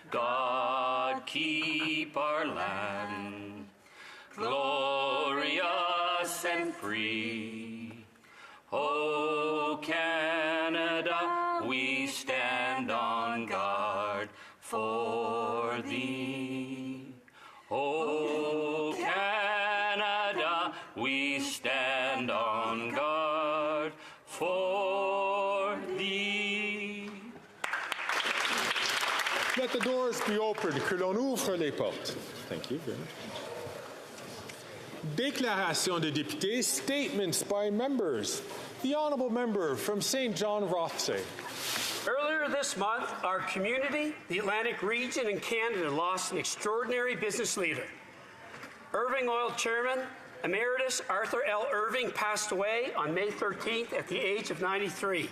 God keep our land glorious and free. O Canada, we stand on guard for thee. O Canada, we stand on guard for thee. Let the doors be opened, que l'on ouvre les portes. Thank you very much. Déclaration de députés, statements by members. The Honourable Member from St. John Rothsay. Earlier this month, our community, the Atlantic region and Canada, lost an extraordinary business leader. Irving Oil Chairman Emeritus Arthur L. Irving passed away on May 13th at the age of 93.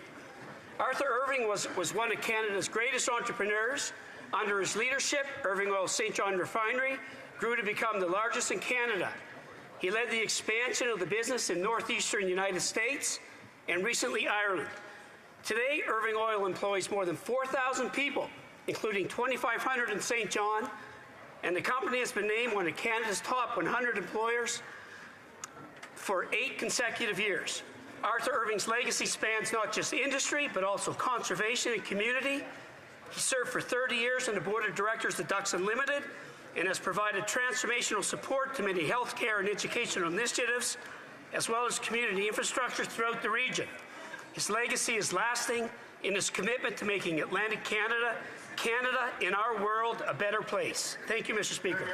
Arthur Irving was one of Canada's greatest entrepreneurs. Under his leadership, Irving Oil St. John Refinery grew to become the largest in Canada. He led the expansion of the business in northeastern United States and recently Ireland. Today, Irving Oil employs more than 4,000 people, including 2,500 in St. John, and the company has been named one of Canada's top 100 employers for 8 consecutive years. Arthur Irving's legacy spans not just industry, but also conservation and community. He served for 30 years on the board of directors of Ducks Unlimited and has provided transformational support to many healthcare and educational initiatives, as well as community infrastructure throughout the region. His legacy is lasting in his commitment to making Atlantic Canada, in our world, a better place. Thank you, Mr. Speaker.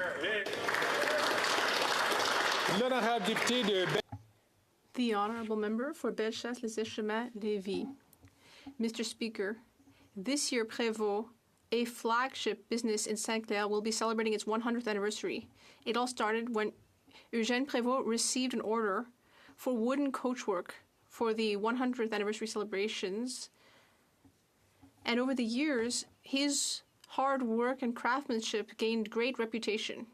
The Honourable Member for Bellechasse-les-Échemins-Lévis. Mr. Speaker, this year Prévost, a flagship business in St. Clair, will be celebrating its 100th anniversary. It all started when Eugène Prévost received an order for wooden coachwork for the 100th anniversary celebrations. And over the years, his hard work and craftsmanship gained great reputation.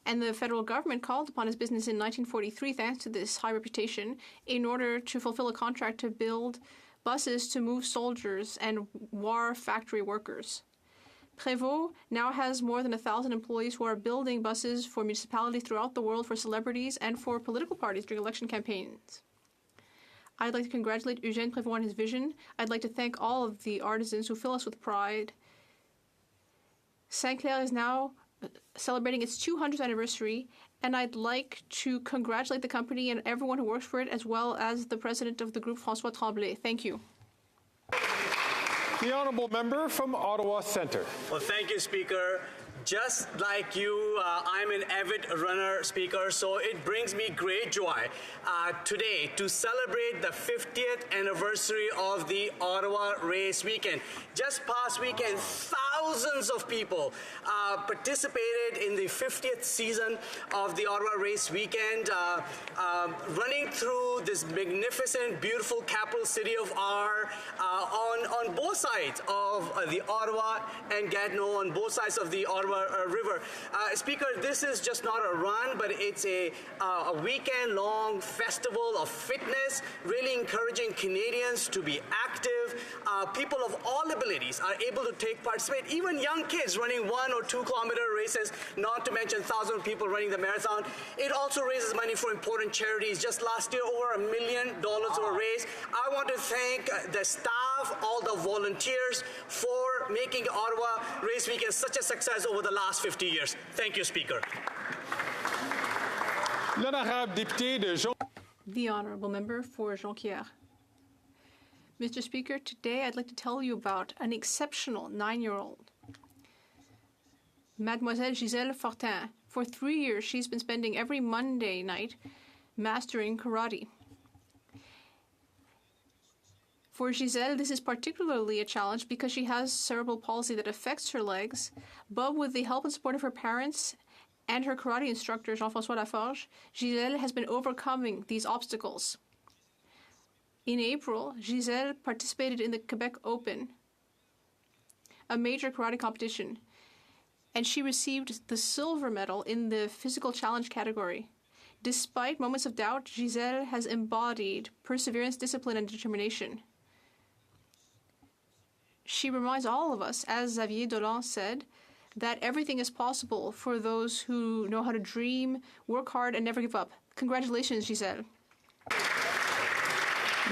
And the federal government called upon his business in 1943, thanks to this high reputation, in order to fulfill a contract to build buses to move soldiers and war factory workers. Prévost now has more than 1,000 employees who are building buses for municipalities throughout the world, for celebrities, and for political parties during election campaigns. I'd like to congratulate Eugène Prévost on his vision. I'd like to thank all of the artisans who fill us with pride. St. Clair is now celebrating its 200th anniversary, and I'd like to congratulate the company and everyone who works for it, as well as the president of the group, François Tremblay. Thank you. The Honourable Member from Ottawa Centre. Well, thank you, Speaker. Just like you, I'm an avid runner, Speaker, so it brings me great joy today to celebrate the 50th anniversary of the Ottawa Race Weekend. Just past weekend, thousands of people participated in the 50th season of the Ottawa Race Weekend, running through this magnificent, beautiful capital city of R on both sides of the Ottawa and Gatineau, on both sides of the Ottawa River. Speaker, this is just not a run, but it's a weekend-long festival of fitness, really encouraging Canadians to be active. People of all abilities are able to participate, even young kids running 1 or 2 kilometer races, not to mention thousands of people running the marathon. It also raises money for important charities. Just last year, over $1 million were raised. I want to thank the staff, all the volunteers for making Ottawa Race Weekend such a success over the last 50 years. Thank you, Speaker. The Honourable Member for Jonquière. Mr. Speaker, today I'd like to tell you about an exceptional 9-year-old. Mademoiselle Gisèle Fortin. For 3 years, she's been spending every Monday night mastering karate. For Gisèle, this is particularly a challenge because she has cerebral palsy that affects her legs, but with the help and support of her parents and her karate instructor, Jean-François Laforge, Gisèle has been overcoming these obstacles. In April, Gisèle participated in the Quebec Open, a major karate competition, and she received the silver medal in the physical challenge category. Despite moments of doubt, Gisèle has embodied perseverance, discipline, and determination. she reminds all of us, as Xavier Dolan said, that everything is possible for those who know how to dream, work hard, and never give up. Congratulations, Giselle.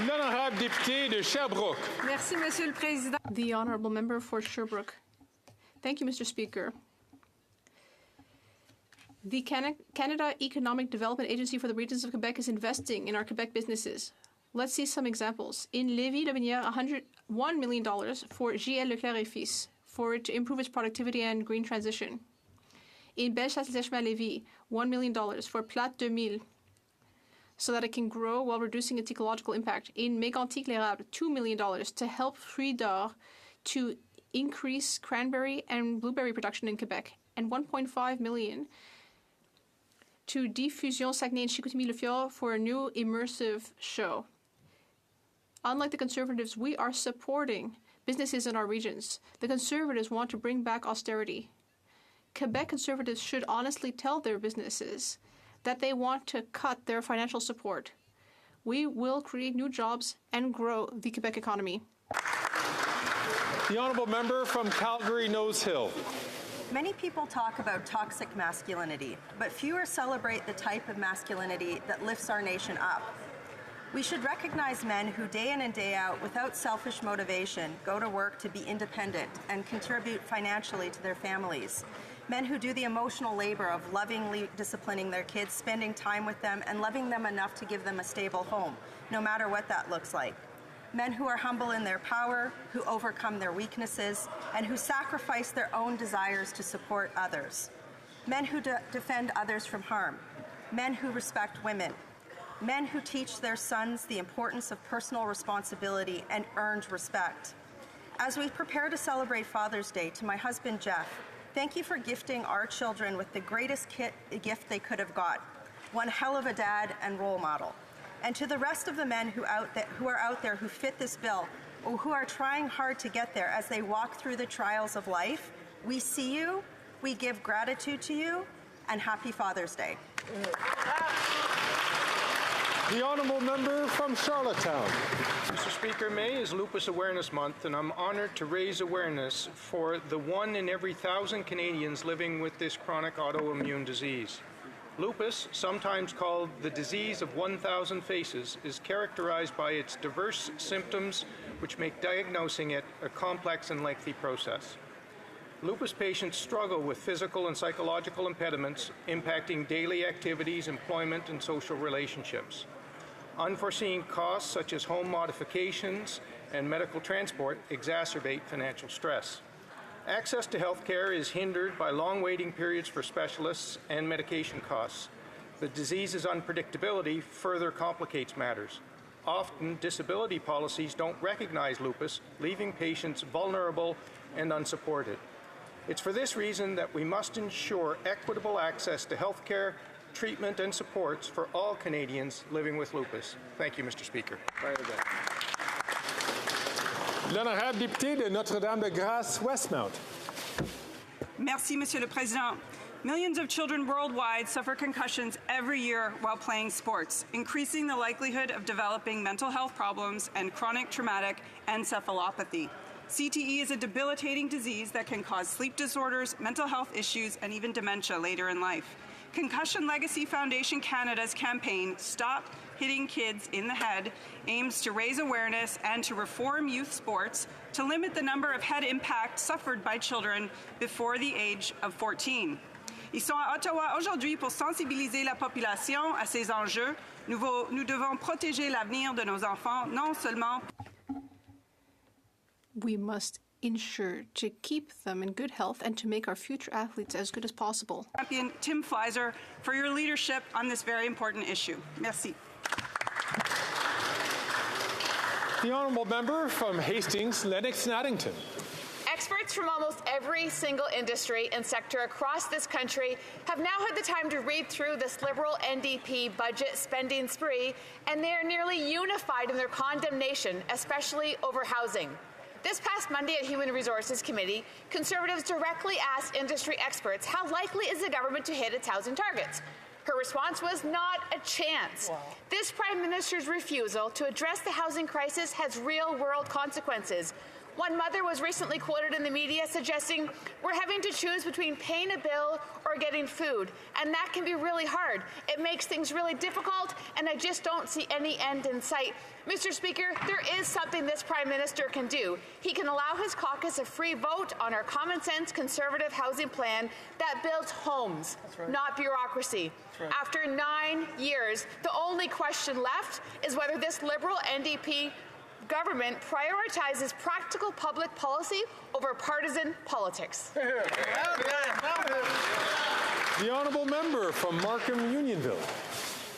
L'honorable député de Sherbrooke. Merci, Monsieur le Président. The honourable member for Sherbrooke. Thank you, Mr. Speaker. The Canada Economic Development Agency for the Regions of Quebec is investing in our Quebec businesses. Let's see some examples. In Lévis-Lobinière, $101 million for JL Leclerc et Fils for it to improve its productivity and green transition. In Bellechasse-Lévis, $1 million for Plate 2000 so that it can grow while reducing its ecological impact. In Mégantic-l'Érable, $2 million to help Fruits d'Or to increase cranberry and blueberry production in Quebec, and $1.5 million to Diffusion Saguenay and Chicoutimi-Le-Fjord for a new immersive show. Unlike the Conservatives, we are supporting businesses in our regions. The Conservatives want to bring back austerity. Quebec Conservatives should honestly tell their businesses that they want to cut their financial support. We will create new jobs and grow the Quebec economy. The honourable member from Calgary-Nose Hill. Many people talk about toxic masculinity, but fewer celebrate the type of masculinity that lifts our nation up. We should recognize men who day in and day out, without selfish motivation, go to work to be independent and contribute financially to their families. Men who do the emotional labor of lovingly disciplining their kids, spending time with them, and loving them enough to give them a stable home, no matter what that looks like. Men who are humble in their power, who overcome their weaknesses, and who sacrifice their own desires to support others. Men who defend others from harm. Men who respect women. Men who teach their sons the importance of personal responsibility and earned respect. As we prepare to celebrate Father's Day, to my husband Jeff, thank you for gifting our children with the greatest gift they could have got, one hell of a dad and role model. And to the rest of the men who are out there who fit this bill, or who are trying hard to get there as they walk through the trials of life, we see you, we give gratitude to you, and happy Father's Day. The honourable member from Charlottetown. Mr. Speaker, May is Lupus Awareness Month, and I'm honoured to raise awareness for the 1 in every 1,000 Canadians living with this chronic autoimmune disease. Lupus, sometimes called the disease of 1,000 faces, is characterized by its diverse symptoms which make diagnosing it a complex and lengthy process. Lupus patients struggle with physical and psychological impediments impacting daily activities, employment, and social relationships. Unforeseen costs such as home modifications and medical transport exacerbate financial stress. Access to health care is hindered by long waiting periods for specialists and medication costs. The disease's unpredictability further complicates matters. Often, disability policies don't recognize lupus, leaving patients vulnerable and unsupported. It's for this reason that we must ensure equitable access to health care, treatment, and supports for all Canadians living with lupus. Thank you, Mr. Speaker. L'honorable député de Notre-Dame-de-Grâce-Westmount. Merci, Monsieur le Président. Millions of children worldwide suffer concussions every year while playing sports, increasing the likelihood of developing mental health problems and chronic traumatic encephalopathy. CTE is a debilitating disease that can cause sleep disorders, mental health issues, and even dementia later in life. Concussion Legacy Foundation Canada's campaign, Stop Hitting Kids in the Head, aims to raise awareness and to reform youth sports to limit the number of head impacts suffered by children before the age of 14. Ils sont à Ottawa aujourd'hui pour sensibiliser la population à ces enjeux. Nous devons protéger l'avenir de nos enfants, non seulement. We must ensure to keep them in good health and to make our future athletes as good as possible. Champion Tim Fleiser for your leadership on this very important issue. Merci. The honourable member from Hastings, Lennox and Addington. Experts from almost every single industry and sector across this country have now had the time to read through this Liberal NDP budget spending spree, and they are nearly unified in their condemnation, especially over housing. This past Monday at Human Resources Committee, Conservatives directly asked industry experts how likely is the government to hit its housing targets. Her response was not a chance. Wow. This Prime Minister's refusal to address the housing crisis has real-world consequences. One mother was recently quoted in the media suggesting we're having to choose between paying a bill or getting food, and that can be really hard. It makes things really difficult, and I just don't see any end in sight. Mr. Speaker, there is something this Prime Minister can do. He can allow his caucus a free vote on our common-sense conservative housing plan that builds homes, not bureaucracy. After 9 years, the only question left is whether this Liberal NDP government prioritizes practical public policy over partisan politics. The honourable member from Markham Unionville.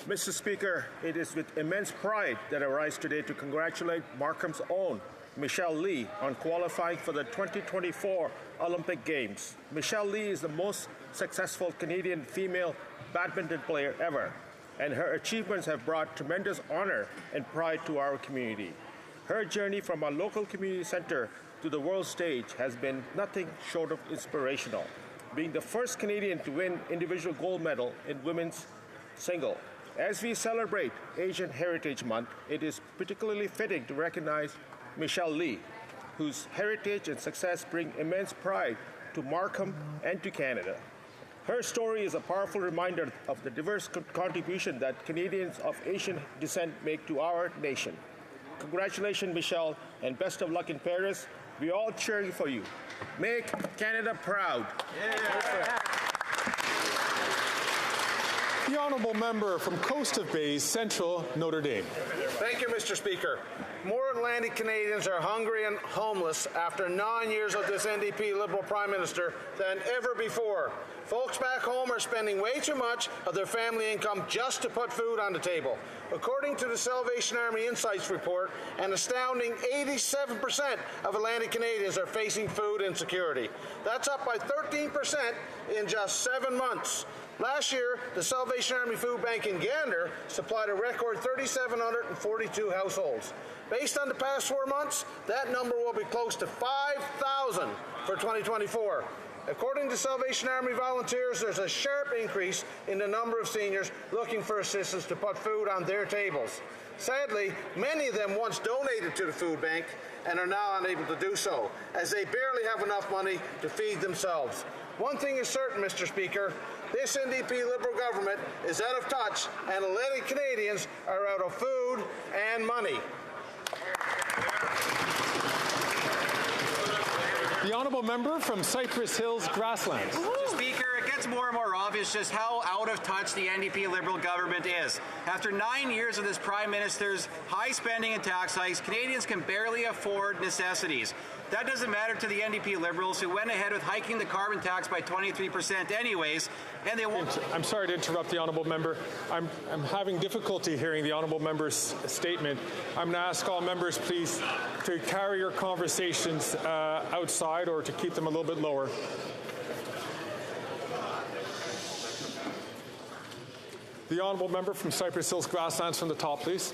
Mr. Speaker, it is with immense pride that I rise today to congratulate Markham's own Michelle Lee on qualifying for the 2024 Olympic Games. Michelle Lee is the most successful Canadian female badminton player ever, and her achievements have brought tremendous honor and pride to our community. Her journey from our local community center to the world stage has been nothing short of inspirational, being the first Canadian to win individual gold medal in women's single. As we celebrate Asian Heritage Month, it is particularly fitting to recognize Michelle Lee, whose heritage and success bring immense pride to Markham and to Canada. Her story is a powerful reminder of the diverse contribution that Canadians of Asian descent make to our nation. Congratulations, Michelle, and best of luck in Paris. We're all cheering for you. Make Canada proud. Yeah. The honourable member from Coast of Bays, Central Notre Dame. Thank you, Mr. Speaker. More Atlantic Canadians are hungry and homeless after 9 years of this NDP Liberal Prime Minister than ever before. Folks back home are spending way too much of their family income just to put food on the table. According to the Salvation Army Insights report, an astounding 87% of Atlantic Canadians are facing food insecurity. That's up by 13% in just 7 months. Last year, the Salvation Army Food Bank in Gander supplied a record 3,742 households. Based on the past 4 months, that number will be close to 5,000 for 2024. According to Salvation Army volunteers, there's a sharp increase in the number of seniors looking for assistance to put food on their tables. Sadly, many of them once donated to the food bank and are now unable to do so, as they barely have enough money to feed themselves. One thing is certain, Mr. Speaker, this NDP Liberal government is out of touch, and Atlantic Canadians are out of food and money. The honourable member from Cypress Hills, Grasslands. Mr. Speaker, it gets more and more obvious just how out of touch the NDP Liberal government is. After 9 years of this Prime Minister's high spending and tax hikes, Canadians can barely afford necessities. That doesn't matter to the NDP Liberals, who went ahead with hiking the carbon tax by 23% anyways, and they won't. I'm sorry to interrupt the honourable member. I'm having difficulty hearing the honourable member's statement. I'm going to ask all members, please, to carry your conversations outside or to keep them a little bit lower. The honourable member from Cypress Hills Grasslands from the top, please.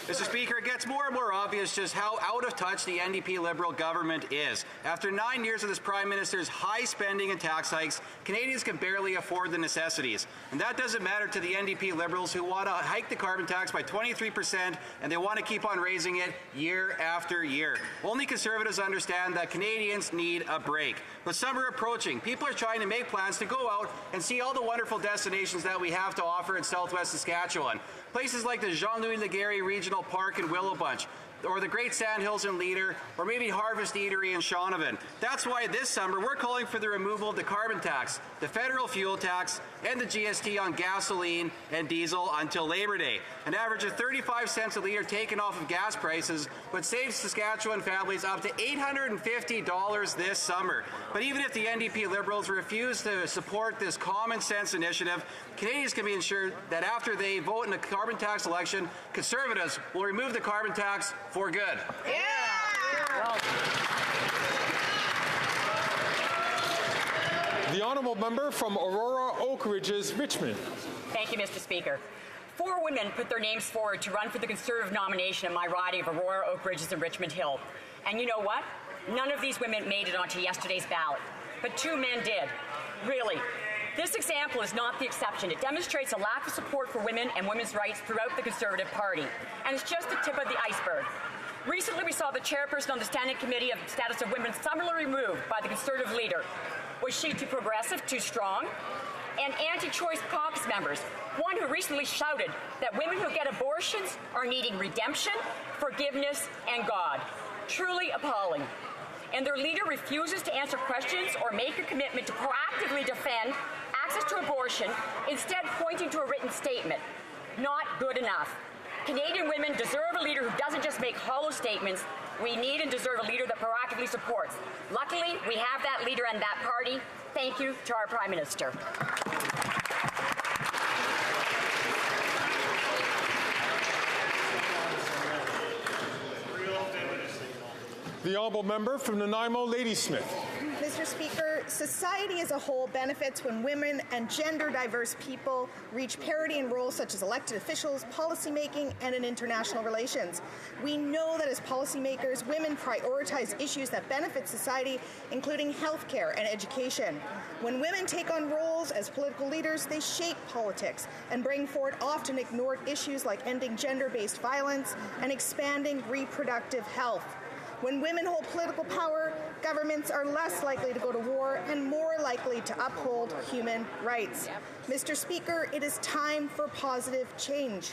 Mr. Speaker, it gets more and more obvious just how out of touch the NDP Liberal government is. After 9 years of this Prime Minister's high spending and tax hikes, Canadians can barely afford the necessities. And that doesn't matter to the NDP Liberals, who want to hike the carbon tax by 23%, and they want to keep on raising it year after year. Only Conservatives understand that Canadians need a break. With summer approaching, people are trying to make plans to go out and see all the wonderful destinations that we have to offer in Southwest Saskatchewan. Places like the Jean-Louis Laguerre Regional Park in Willowbunch, or the Great Sandhills in Leader, or maybe Harvest Eatery in Shaunavon. That's why this summer we're calling for the removal of the carbon tax, the federal fuel tax, and the GST on gasoline and diesel until Labor Day. An average of 35 cents a litre taken off of gas prices would save Saskatchewan families up to $850 this summer. But even if the NDP Liberals refuse to support this common sense initiative, Canadians can be ensured that after they vote in the carbon tax election, Conservatives will remove the carbon tax for good. Yeah! The honourable member from Aurora Oak Ridges, Richmond. Thank you, Mr. Speaker. 4 women put their names forward to run for the Conservative nomination in my riding of Aurora Oak Ridges and Richmond Hill. And you know what? None of these women made it onto yesterday's ballot. But 2 men did. Really. This example is not the exception. It demonstrates a lack of support for women and women's rights throughout the Conservative Party. And it's just the tip of the iceberg. Recently, we saw the chairperson on the Standing Committee of Status of Women summarily removed by the Conservative leader. Was she too progressive, too strong? And anti-choice caucus members, one who recently shouted that women who get abortions are needing redemption, forgiveness, and God. Truly appalling. And their leader refuses to answer questions or make a commitment to proactively defend access to abortion, instead pointing to a written statement. Not good enough. Canadian women deserve a leader who doesn't just make hollow statements. We need and deserve a leader that proactively supports. Luckily, we have that leader and that party. Thank you to our Prime Minister. The honourable member from Nanaimo, Ladysmith. Mr. Speaker, society as a whole benefits when women and gender-diverse people reach parity in roles such as elected officials, policymaking, and in international relations. We know that as policymakers, women prioritize issues that benefit society, including healthcare and education. When women take on roles as political leaders, they shape politics and bring forward often ignored issues like ending gender-based violence and expanding reproductive health. When women hold political power, governments are less likely to go to war and more likely to uphold human rights. Mr. Speaker, it is time for positive change.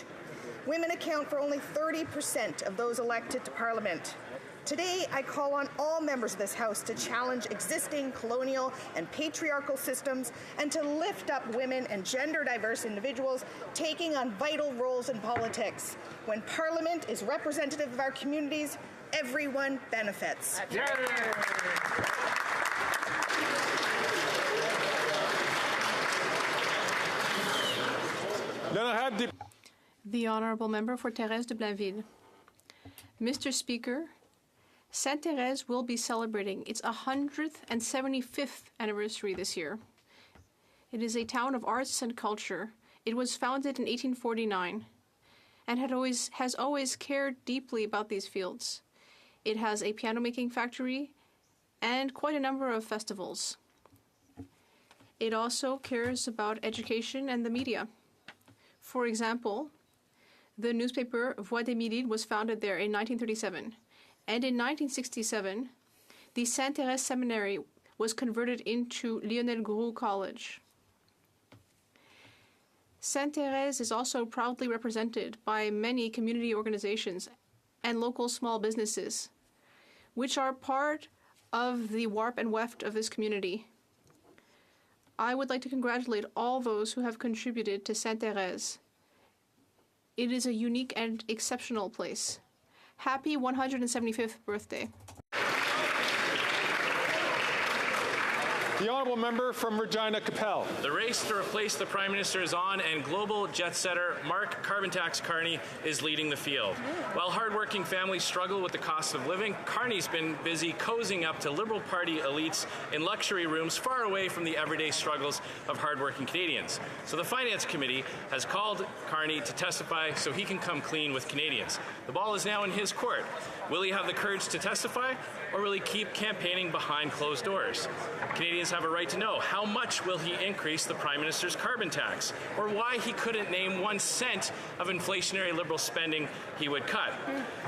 Women account for only 30% of those elected to Parliament. Today, I call on all members of this House to challenge existing colonial and patriarchal systems and to lift up women and gender-diverse individuals taking on vital roles in politics. When Parliament is representative of our communities, everyone benefits. The Honourable Member for Thérèse de Blainville. Mr. Speaker, Sainte-Thérèse will be celebrating its 175th anniversary this year. It is a town of arts and culture. It was founded in 1849 and has always cared deeply about these fields. It has a piano-making factory and quite a number of festivals. It also cares about education and the media. For example, the newspaper Voix des Midi was founded there in 1937, and in 1967, the Sainte-Thérèse Seminary was converted into Lionel Groulx College. Sainte-Thérèse is also proudly represented by many community organizations and local small businesses, which are part of the warp and weft of this community. I would like to congratulate all those who have contributed to Sainte-Thérèse. It is a unique and exceptional place. Happy 175th birthday. The honourable member from Regina Capel. The race to replace the Prime Minister is on, and global jet setter Mark Carbon Tax Carney is leading the field. While hardworking families struggle with the cost of living, Carney's been busy cozying up to Liberal Party elites in luxury rooms far away from the everyday struggles of hardworking Canadians. So the Finance Committee has called Carney to testify so he can come clean with Canadians. The ball is now in his court. Will he have the courage to testify, or will he keep campaigning behind closed doors? Canadians have a right to know, how much will he increase the Prime Minister's carbon tax, or why he couldn't name 1 cent of inflationary Liberal spending he would cut.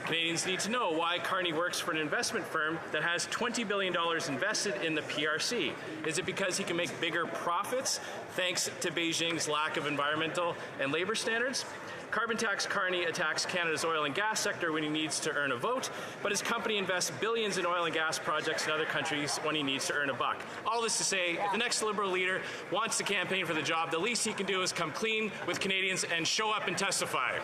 Canadians need to know why Carney works for an investment firm that has $20 billion invested in the PRC. Is it because he can make bigger profits thanks to Beijing's lack of environmental and labor standards? Carbon Tax Carney attacks Canada's oil and gas sector when he needs to earn a vote, but his company invests billions in oil and gas projects in other countries when he needs to earn a buck. All this to say, if the next Liberal leader wants to campaign for the job, the least he can do is come clean with Canadians and show up and testify.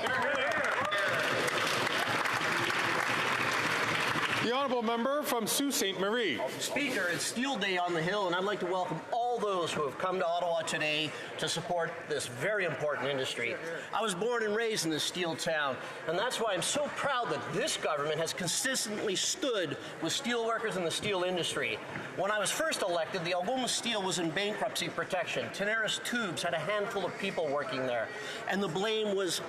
The honourable member from Sault Ste. Marie. Speaker, it's Steel Day on the Hill, and I'd like to welcome all those who have come to Ottawa today to support this very important industry. I was born and raised in this steel town, and that's why I'm so proud that this government has consistently stood with steel workers in the steel industry. When I was first elected, the Algoma Steel was in bankruptcy protection. Tenaris Tubes had a handful of people working there, and the blame was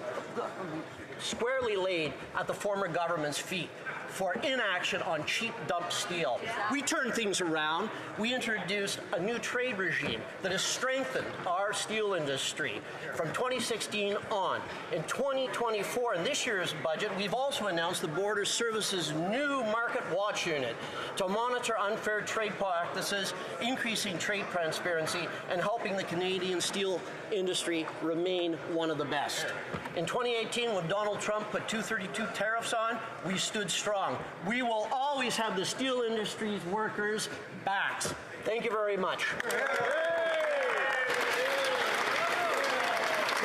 squarely laid at the former government's feet. for inaction on cheap dump steel. We turned things around. We introduced a new trade regime that has strengthened our steel industry from 2016 on. In 2024, in this year's budget, we've also announced the Border Services new Market Watch Unit to monitor unfair trade practices, increasing trade transparency, and helping the Canadian steel industry remain one of the best. In 2018, when Donald Trump put 232 tariffs on, we stood strong. We will always have the steel industry's workers' backs. Thank you very much.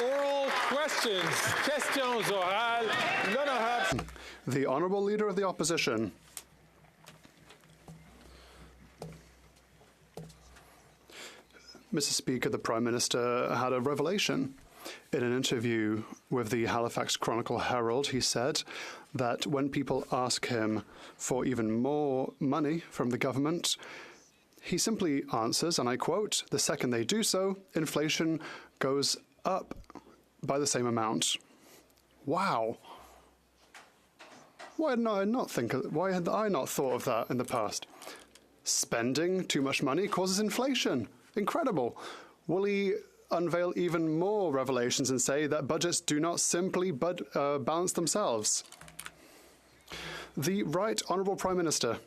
Oral questions. Questions orales. L'honorable. The Honourable Leader of the Opposition. Mr. Speaker, the Prime Minister had a revelation. In an interview with the Halifax Chronicle Herald, he said that when people ask him for even more money from the government, he simply answers, and I quote, "The second they do so, inflation goes up by the same amount." Wow. Why had I not thought of that in the past? Spending too much money causes inflation. Incredible. Will he unveil even more revelations and say that budgets do not simply balance themselves? The Right Honourable Prime Minister.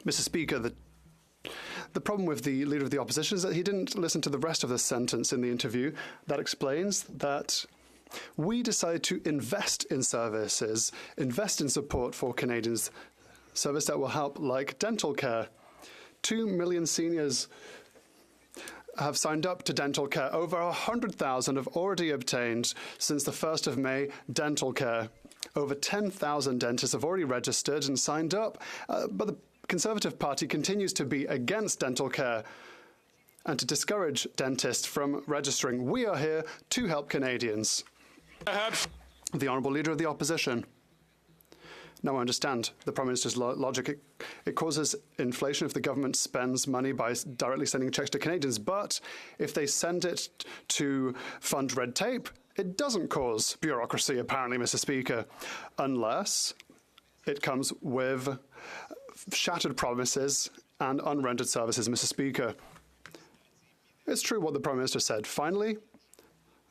Mr. Speaker, the problem with the Leader of the Opposition is that he didn't listen to the rest of the sentence in the interview. That explains that we decided to invest in services, invest in support for Canadians, service that will help, like dental care. 2 million seniors have signed up to dental care. Over 100,000 have already obtained, since the 1st of May, dental care. Over 10,000 dentists have already registered and signed up, but the Conservative Party continues to be against dental care and to discourage dentists from registering. We are here to help Canadians. The Honourable Leader of the Opposition. Now, I understand the Prime Minister's logic. It causes inflation if the government spends money by directly sending checks to Canadians. But if they send it to fund red tape, it doesn't cause bureaucracy, apparently, Mr. Speaker, unless it comes with shattered promises and unrendered services, Mr. Speaker. It's true what the Prime Minister said. Finally,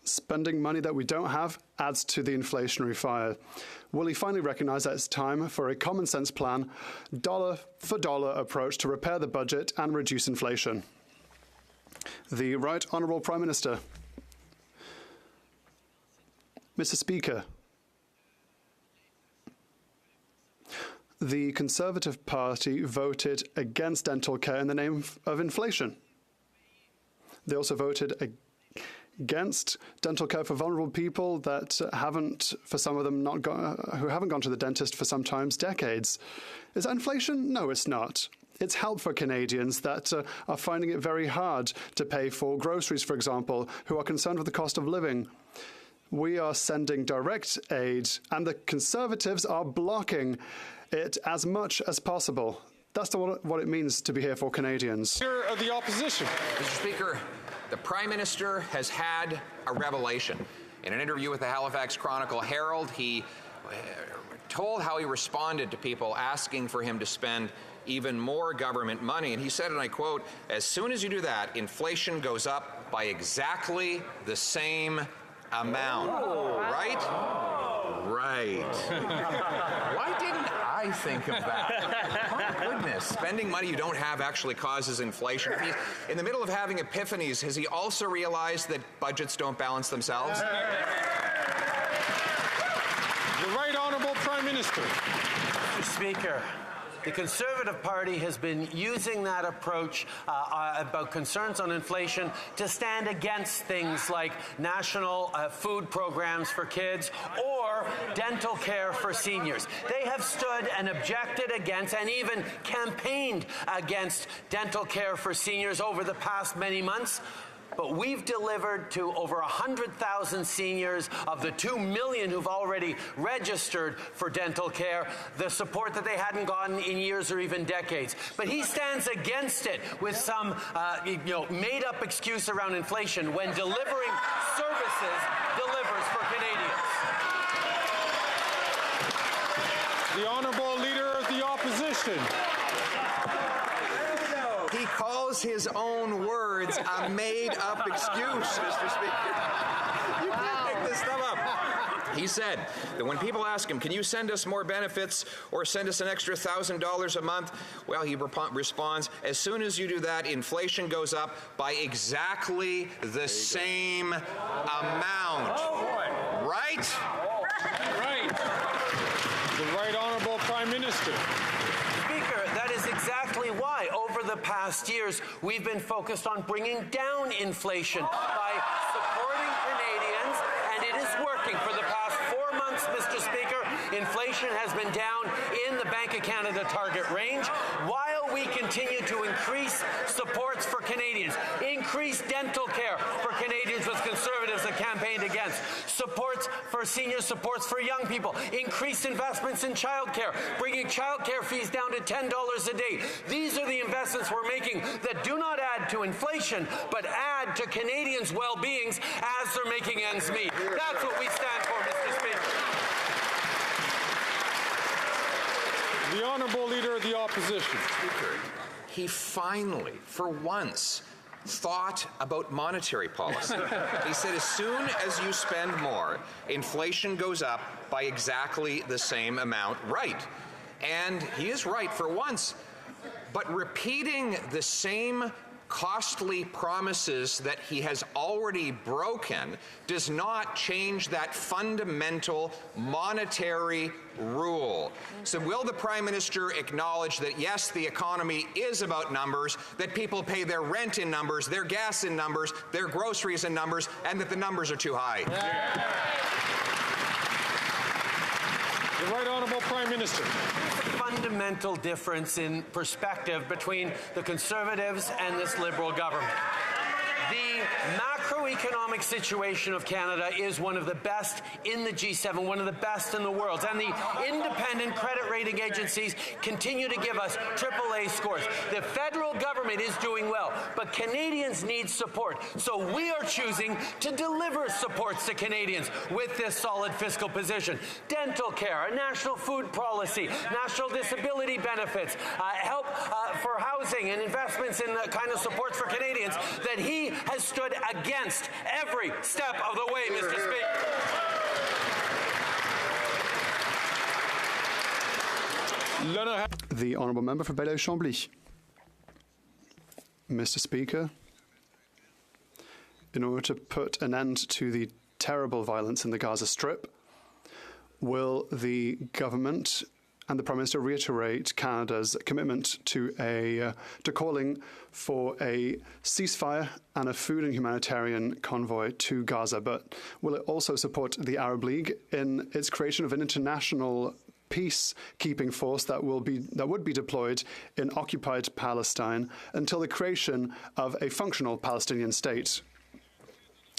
spending money that we don't have adds to the inflationary fire. Will he finally recognise that it's time for a common-sense plan, dollar-for-dollar approach to repair the budget and reduce inflation? The Right Honourable Prime Minister. Mr. Speaker, the Conservative Party voted against dental care in the name of inflation. They also voted against dental care for vulnerable people that haven't, for some of them, who haven't gone to the dentist for sometimes decades. Is that inflation? No, it's not. It's help for Canadians that are finding it very hard to pay for groceries, for example, who are concerned with the cost of living. We are sending direct aid, and the Conservatives are blocking it as much as possible. That's what it means to be here for Canadians. Leader of the Opposition. Mr. Speaker, the Prime Minister has had a revelation. In an interview with the Halifax Chronicle Herald, he told how he responded to people asking for him to spend even more government money. And he said, and I quote, "As soon as you do that, inflation goes up by exactly the same amount." Oh. Right? Oh. Right. Why didn't I think of that? My goodness. Spending money you don't have actually causes inflation. If he's in the middle of having epiphanies, has he also realized that budgets don't balance themselves? The Right Honourable Prime Minister. Mr. Speaker, the Conservative Party has been using that approach about concerns on inflation to stand against things like national food programs for kids or dental care for seniors. They have stood and objected against and even campaigned against dental care for seniors over the past many months. But we've delivered to over 100,000 seniors of the 2 million who've already registered for dental care the support that they hadn't gotten in years or even decades. But he stands against it with some made-up excuse around inflation when delivering services delivers for Canadians. The Honourable Leader of the Opposition. He calls his own words a made-up excuse, Mr. Speaker. You can't make this stuff up. He said that when people ask him, can you send us more benefits or send us an extra $1,000 a month? Well, he responds, as soon as you do that, inflation goes up by exactly the same amount. Oh, boy. Right? Right. The Right Honourable Prime Minister. Speaker, that is exactly why over the past years we've been focused on bringing down inflation by supporting Canadians, and it is working. For the past 4 months, Mr. Speaker, inflation has been down in the Bank of Canada target range, while we continue to increase supports for Canadians, increase dental care for Canadians with Conservatives that campaigned against, supports for senior supports for young people, increased investments in childcare, bringing childcare fees down to $10 a day. These are the investments we're making that do not add to inflation, but add to Canadians' well-beings as they're making ends meet. That's what we stand for, Mr. Speaker. The Honourable Leader of the Opposition. Speaker, he finally, for once, thought about monetary policy. He said as soon as you spend more, inflation goes up by exactly the same amount. Right. And he is right for once. But repeating the same costly promises that he has already broken does not change that fundamental monetary rule. So will the Prime Minister acknowledge that, yes, the economy is about numbers, that people pay their rent in numbers, their gas in numbers, their groceries in numbers, and that the numbers are too high? The Right Honourable Prime Minister. Fundamental difference in perspective between the Conservatives and this Liberal government. The macroeconomic situation of Canada is one of the best in the G7, one of the best in the world. And the independent credit rating agencies continue to give us AAA scores. The federal government is doing well, but Canadians need support. So we are choosing to deliver supports to Canadians with this solid fiscal position. Dental care, a national food policy, national disability benefits, help for housing and investments in the kind of supports for Canadians that he has stood against every step of the way, Mr. Speaker. The Honourable Member for Belleuil-Chambly. Mr. Speaker, in order to put an end to the terrible violence in the Gaza Strip, will the government and the Prime Minister reiterate Canada's commitment to calling for a ceasefire and a food and humanitarian convoy to Gaza? But will it also support the Arab League in its creation of an international peacekeeping force that would be deployed in occupied Palestine until the creation of a functional Palestinian state?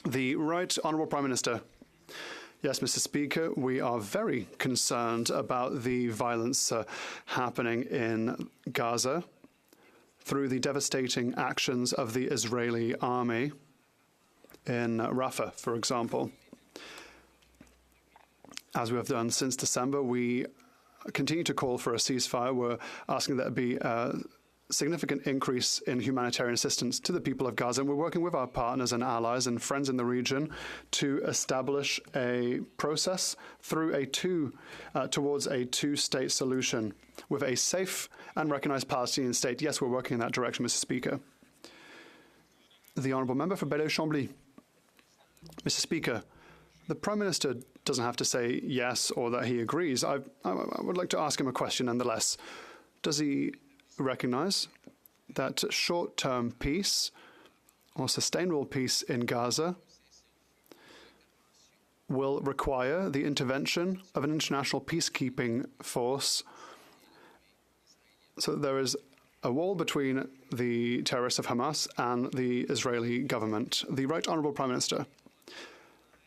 The Right Honourable Prime Minister. Yes, Mr. Speaker, we are very concerned about the violence happening in Gaza through the devastating actions of the Israeli army in Rafah, for example. As we have done since December, we continue to call for a ceasefire. We're asking that there be a significant increase in humanitarian assistance to the people of Gaza, and we're working with our partners and allies and friends in the region to establish a process through towards a two-state solution with a safe and recognized Palestinian state. Yes, we're working in that direction, Mr. Speaker. The Honourable Member for Belleuil-Chambly. Mr. Speaker, the Prime Minister doesn't have to say yes or that he agrees. I would like to ask him a question nonetheless. Does he recognize that short-term peace or sustainable peace in Gaza will require the intervention of an international peacekeeping force, so that there is a wall between the terrorists of Hamas and the Israeli government? The Right Honourable Prime Minister.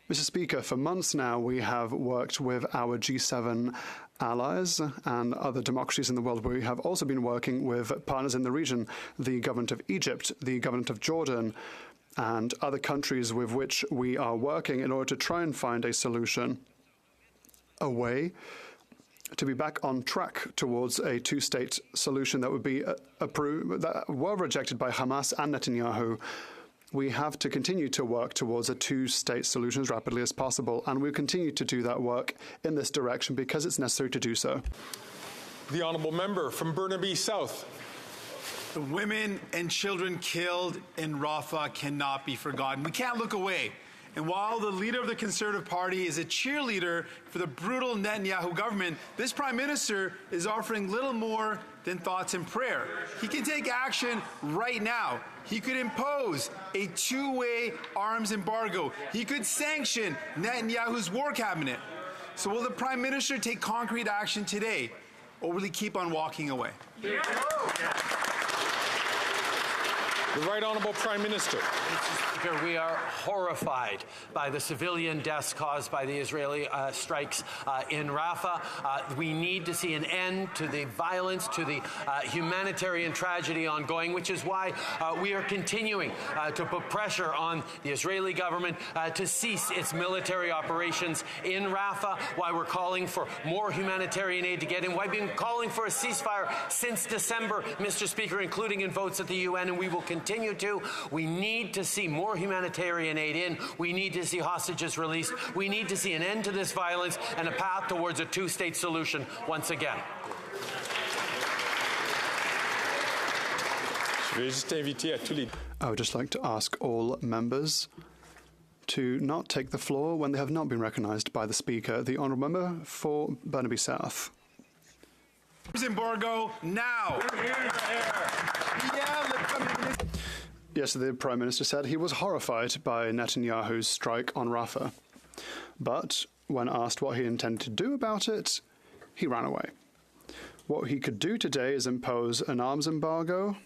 Mr. Speaker, for months now we have worked with our G7 allies and other democracies in the world. We have also been working with partners in the region, the government of Egypt, the government of Jordan, and other countries with which we are working in order to try and find a solution, a way to be back on track towards a two-state solution that would be approved, that were rejected by Hamas and Netanyahu, we have to continue to work towards a two-state solution as rapidly as possible, and we'll continue to do that work in this direction because it's necessary to do so. The honourable member from Burnaby South. The women and children killed in Rafah cannot be forgotten. We can't look away. And while the leader of the Conservative Party is a cheerleader for the brutal Netanyahu government, this Prime Minister is offering little more than thoughts and prayer. He can take action right now. He could impose a two-way arms embargo. He could sanction Netanyahu's war cabinet. So will the Prime Minister take concrete action today, or will he keep on walking away? The Right Honourable Prime Minister. Mr. Speaker, we are horrified by the civilian deaths caused by the Israeli strikes in Rafah. We need to see an end to the violence, to the humanitarian tragedy ongoing, which is why we are continuing to put pressure on the Israeli government to cease its military operations in Rafah, why we're calling for more humanitarian aid to get in, why we've been calling for a ceasefire since December, Mr. Speaker, including in votes at the UN, and we will continue to. We need to see more humanitarian aid in. We need to see hostages released. We need to see an end to this violence and a path towards a two-state solution once again. I would just like to ask all members to not take the floor when they have not been recognised by the Speaker. The Honourable Member for Burnaby South. Embargo now. Yes, the Prime Minister said he was horrified by Netanyahu's strike on Rafah. But when asked what he intended to do about it, he ran away. What he could do today is impose an arms embargo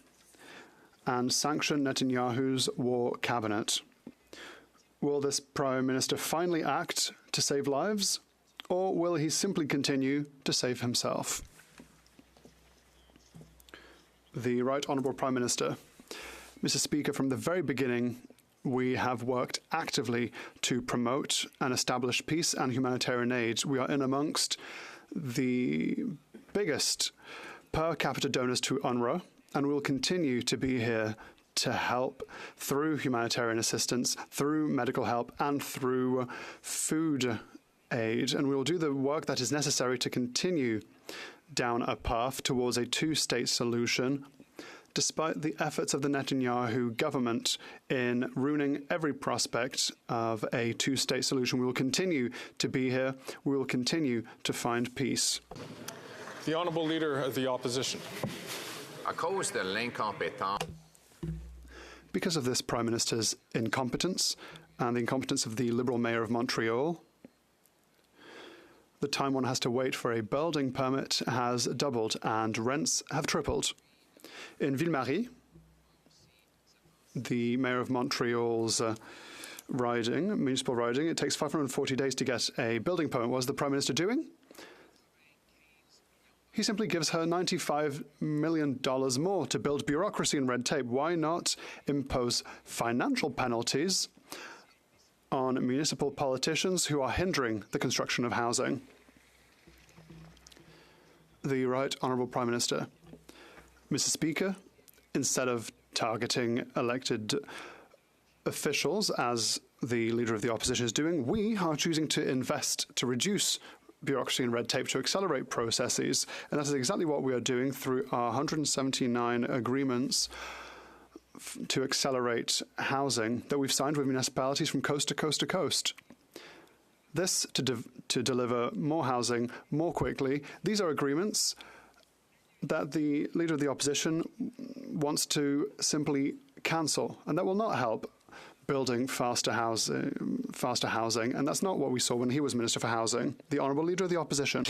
and sanction Netanyahu's war cabinet. Will this Prime Minister finally act to save lives, or will he simply continue to save himself? The Right Honourable Prime Minister. Mr. Speaker, from the very beginning, we have worked actively to promote and establish peace and humanitarian aid. We are in amongst the biggest per capita donors to UNRWA, and we will continue to be here to help through humanitarian assistance, through medical help, and through food aid. And we will do the work that is necessary to continue down a path towards a two-state solution, despite the efforts of the Netanyahu government in ruining every prospect of a two-state solution. We will continue to be here. We will continue to find peace. The Honourable Leader of the Opposition. Because of this Prime Minister's incompetence and the incompetence of the Liberal Mayor of Montreal, the time one has to wait for a building permit has doubled and rents have tripled. In Ville-Marie, the Mayor of Montreal's municipal riding, it takes 540 days to get a building permit. What is the Prime Minister doing? He simply gives her $95 million more to build bureaucracy and red tape. Why not impose financial penalties on municipal politicians who are hindering the construction of housing? The Right Honourable Prime Minister. Mr. Speaker, instead of targeting elected officials, as the Leader of the Opposition is doing, we are choosing to invest to reduce bureaucracy and red tape, to accelerate processes. And that is exactly what we are doing through our 179 agreements to accelerate housing that we've signed with municipalities from coast to coast to coast. This to deliver more housing more quickly. These are agreements that the Leader of the Opposition wants to simply cancel, and that will not help building faster housing, and that's not what we saw when he was Minister for Housing. The Honourable Leader of the Opposition.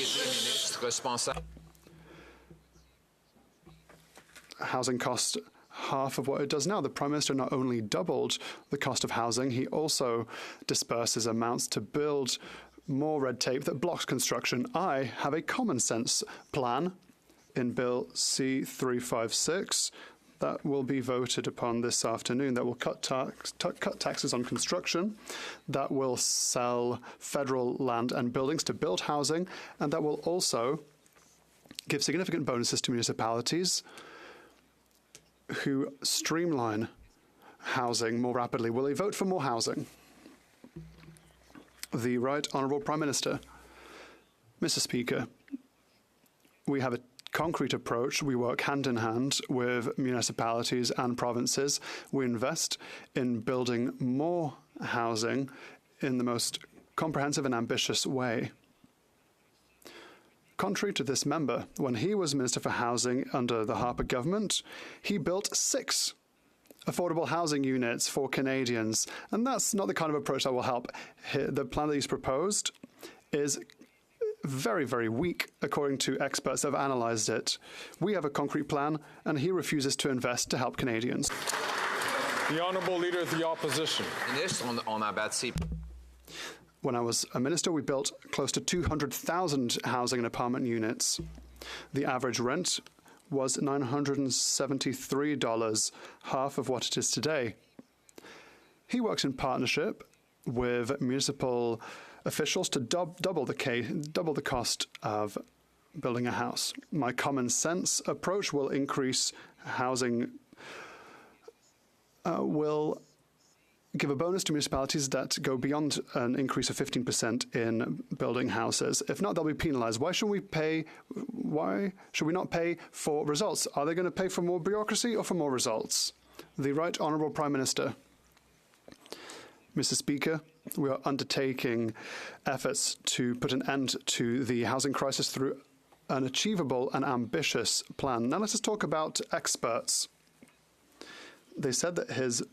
Housing cost half of what it does now. The Prime Minister not only doubled the cost of housing, he also disperses amounts to build more red tape that blocks construction. I have a common sense plan in Bill C-356, that will be voted upon this afternoon that will cut taxes on construction, that will sell federal land and buildings to build housing, and that will also give significant bonuses to municipalities who streamline housing more rapidly. Will they vote for more housing? The Right Honourable Prime Minister. Mr. Speaker, we have a concrete approach. We work hand in hand with municipalities and provinces. We invest in building more housing in the most comprehensive and ambitious way. Contrary to this member, when he was Minister for Housing under the Harper government, he built 6 affordable housing units for Canadians, and that's not the kind of approach that will help. The plan that he's proposed is very, very weak, according to experts that have analysed it. We have a concrete plan, and he refuses to invest to help Canadians. The Honourable Leader of the Opposition. When I was a minister, we built close to 200,000 housing and apartment units. The average rent was $973, half of what it is today. He works in partnership with municipal officials to double the cost of building a house. My common sense approach will increase housing, will give a bonus to municipalities that go beyond an increase of 15% in building houses. If not, they'll be penalised. Why should we not pay for results? Are they going to pay for more bureaucracy or for more results? The Right Honourable Prime Minister. Mr. Speaker, we are undertaking efforts to put an end to the housing crisis through an achievable and ambitious plan. Now let us talk about experts. They said that his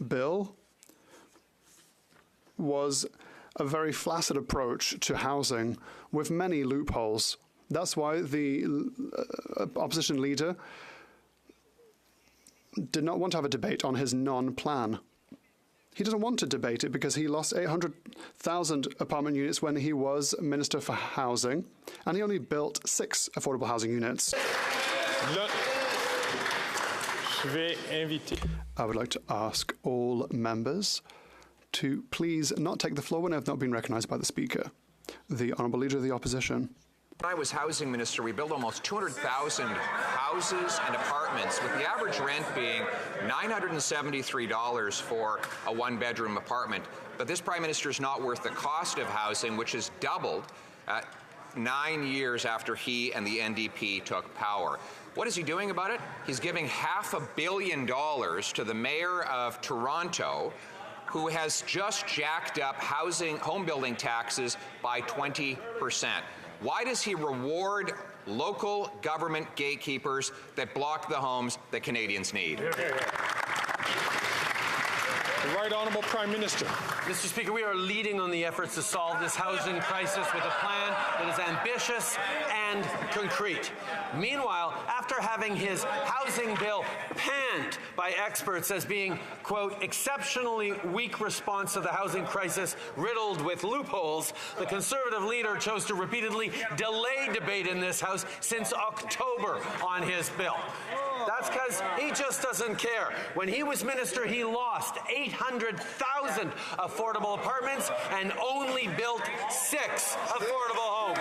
bill was a very flaccid approach to housing with many loopholes. That's why the opposition leader did not want to have a debate on his non-plan. He doesn't want to debate it because he lost 800,000 apartment units when he was Minister for Housing, and he only built 6 affordable housing units. I would like to ask all members to please not take the floor when I have not been recognised by the Speaker. The Honourable Leader of the Opposition. When I was Housing Minister, we built almost 200,000 houses and apartments, with the average rent being $973 for a one-bedroom apartment. But this Prime Minister is not worth the cost of housing, which has doubled 9 years after he and the NDP took power. What is he doing about it? He's giving $500 million to the Mayor of Toronto, who has just jacked up home building taxes by 20%. Why does he reward local government gatekeepers that block the homes that Canadians need? The Right Honourable Prime Minister. Mr. Speaker, we are leading on the efforts to solve this housing crisis with a plan that is ambitious and concrete. Meanwhile, after having his housing bill panned by experts as being, quote, exceptionally weak response to the housing crisis riddled with loopholes, the Conservative leader chose to repeatedly delay debate in this House since October on his bill. That's because he just doesn't care. When he was minister, he lost 800,000 affordable apartments and only built 6 affordable homes.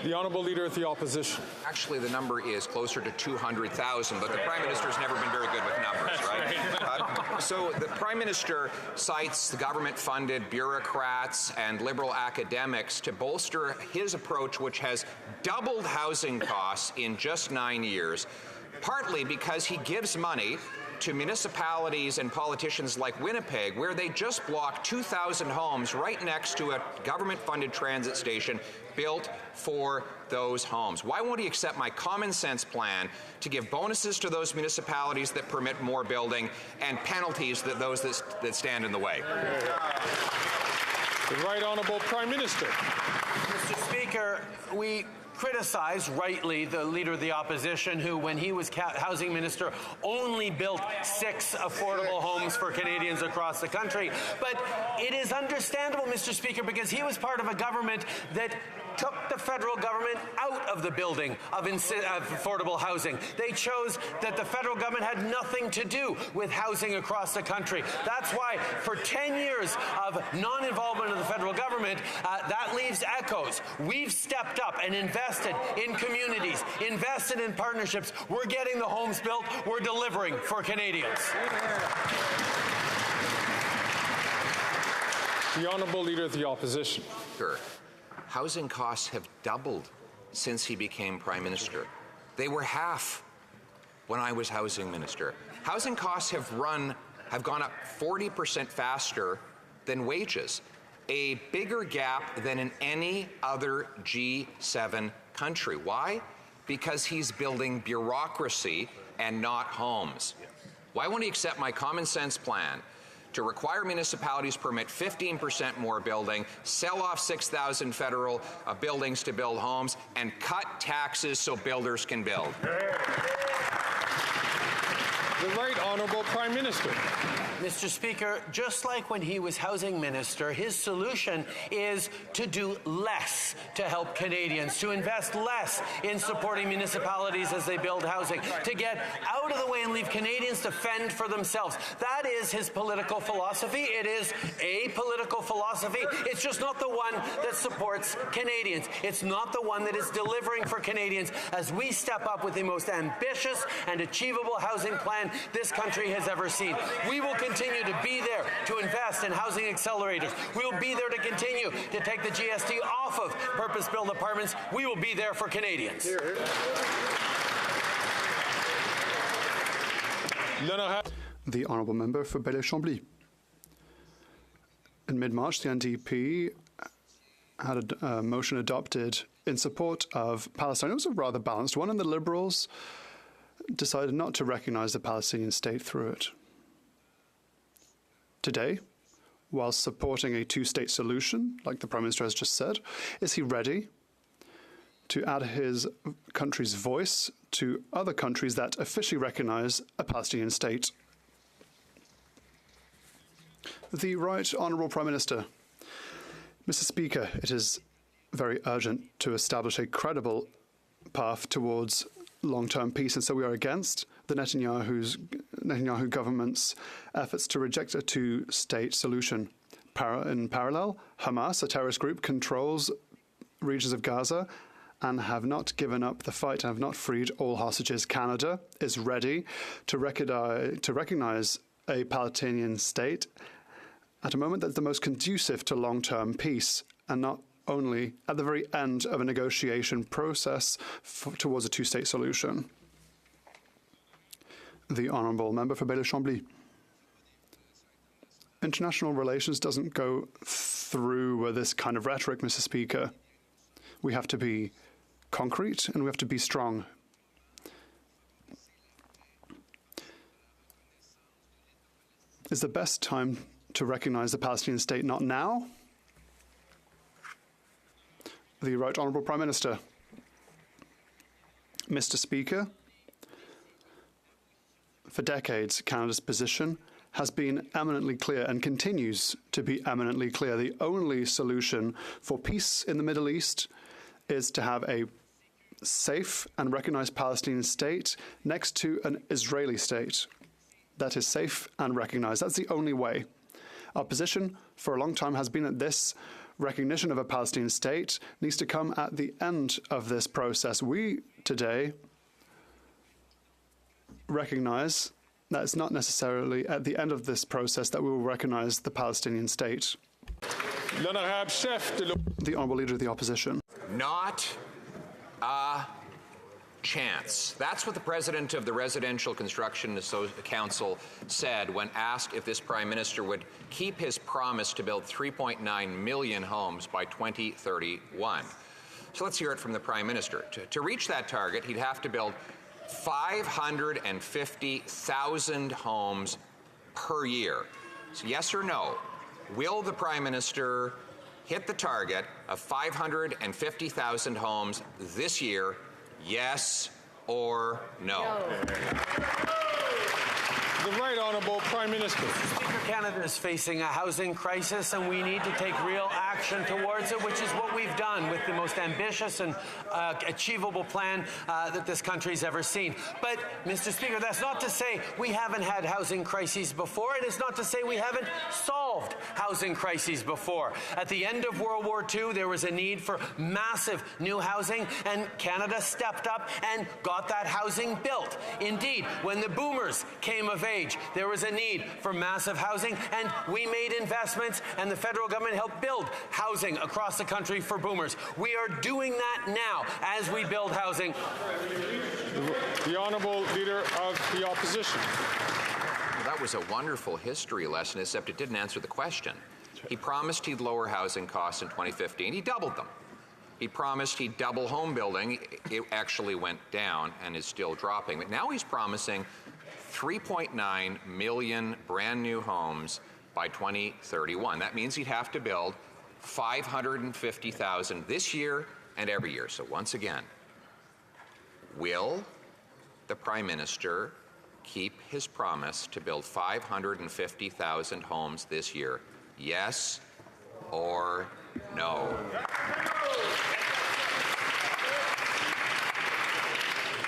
The Honourable Leader of the Opposition. Actually, the number is closer to 200,000, but the Prime Minister's never been very good with numbers, right? So the Prime Minister cites the government-funded bureaucrats and liberal academics to bolster his approach, which has doubled housing costs in just 9 years, partly because he gives money to municipalities and politicians like Winnipeg, where they just blocked 2,000 homes right next to a government-funded transit station built for those homes. Why won't he accept my common sense plan to give bonuses to those municipalities that permit more building and penalties to those that stand in the way? The Right Honourable Prime Minister. Mr. Speaker, we criticized, rightly, the Leader of the Opposition, who, when he was Housing Minister, only built 6 affordable homes for Canadians across the country. But it is understandable, Mr. Speaker, because he was part of a government that took the federal government out of the building of affordable housing. They chose that the federal government had nothing to do with housing across the country. That's why for 10 years of non-involvement of the federal government, that leaves echoes. We've stepped up and invested in communities, invested in partnerships. We're getting the homes built. We're delivering for Canadians. The Honourable Leader of the Opposition. Sure. Housing costs have doubled since he became Prime Minister. They were half when I was Housing Minister. Housing costs have gone up 40% faster than wages, a bigger gap than in any other G7 country. Why? Because he's building bureaucracy and not homes. Why won't he accept my common sense plan to require municipalities permit 15% more building, sell off 6,000 federal buildings to build homes, and cut taxes so builders can build? The Right Honourable Prime Minister. Mr. Speaker, just like when he was Housing Minister, his solution is to do less to help Canadians, to invest less in supporting municipalities as they build housing, to get out of the way and leave Canadians to fend for themselves. That is his political philosophy. It is a political philosophy. It's just not the one that supports Canadians. It's not the one that is delivering for Canadians as we step up with the most ambitious and achievable housing plan this country has ever seen. We will continue to be there to invest in housing accelerators. We will be there to continue to take the GST off of purpose-built apartments. We will be there for Canadians. The Honourable Member for Belley-Chambly. In mid-March, the NDP had a motion adopted in support of Palestine. It was a rather balanced one, and the Liberals decided not to recognise the Palestinian state through it. Today, while supporting a two-state solution, like the Prime Minister has just said, is he ready to add his country's voice to other countries that officially recognise a Palestinian state? The Right Honourable Prime Minister. Mr. Speaker, it is very urgent to establish a credible path towards long-term peace, and so we are against the Netanyahu government's efforts to reject a two-state solution. In parallel, Hamas, a terrorist group, controls regions of Gaza and have not given up the fight and have not freed all hostages. Canada is ready to recognize a Palestinian state at a moment that's the most conducive to long-term peace, and not only at the very end of a negotiation process towards a two-state solution. The Honourable Member for Belley-Chambly. International relations doesn't go through this kind of rhetoric, Mr. Speaker. We have to be concrete and we have to be strong. Is the best time to recognise the Palestinian state not now? The Right Honourable Prime Minister. Mr. Speaker, for decades, Canada's position has been eminently clear and continues to be eminently clear. The only solution for peace in the Middle East is to have a safe and recognized Palestinian state next to an Israeli state that is safe and recognized. That's the only way. Our position for a long time has been that this recognition of a Palestinian state needs to come at the end of this process. We today recognize that it's not necessarily at the end of this process that we will recognize the Palestinian state. The Honourable Leader of the Opposition. Not a chance. That's what the president of the Residential Construction Council said when asked if this Prime Minister would keep his promise to build 3.9 million homes by 2031. So let's hear it from the Prime Minister. To reach that target, he'd have to build 550,000 homes per year. So yes or no, will the Prime Minister hit the target of 550,000 homes this year? Yes or no? The Right Honourable Prime Minister. Speaker, Canada is facing a housing crisis, and we need to take real action towards it, which is what we've done with the most ambitious and achievable plan that this country's ever seen. But, Mr. Speaker, that's not to say we haven't had housing crises before, and it's not to say we haven't solved housing crises before. At the end of World War II, there was a need for massive new housing, and Canada stepped up and got that housing built. Indeed, when the boomers came of age, there was a need for massive housing, and we made investments, and the federal government helped build housing across the country for boomers. We are doing that now as we build housing. The Honourable Leader of the Opposition. Well, that was a wonderful history lesson, except it didn't answer the question. He promised he'd lower housing costs in 2015. He doubled them. He promised he'd double home building. It actually went down and is still dropping. But now he's promising 3.9 million brand new homes by 2031. That means he'd have to build 550,000 this year and every year. So once again, will the Prime Minister keep his promise to build 550,000 homes this year? Yes or no?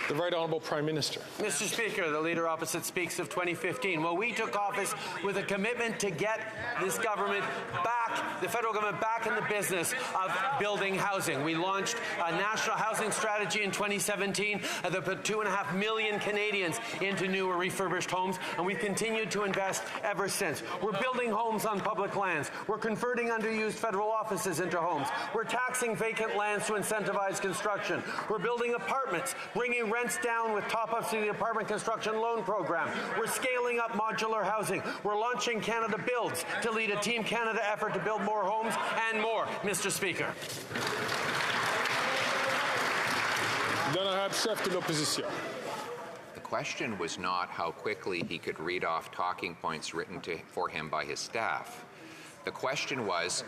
The Right Honourable Prime Minister. Mr. Speaker, the Leader Opposite speaks of 2015. Well, we took office with a commitment to get this government back, the federal government back in the business of building housing. We launched a national housing strategy in 2017 that put 2.5 million Canadians into new or refurbished homes, and we've continued to invest ever since. We're building homes on public lands. We're converting underused federal offices into homes. We're taxing vacant lands to incentivize construction. We're building apartments, bringing rents down with top-ups to the apartment construction loan program. We're scaling up modular housing. We're launching Canada Builds to lead a Team Canada effort to build more homes and more, Mr. Speaker. L'honorable chef de l'opposition. The question was not how quickly he could read off talking points written for him by his staff. The question was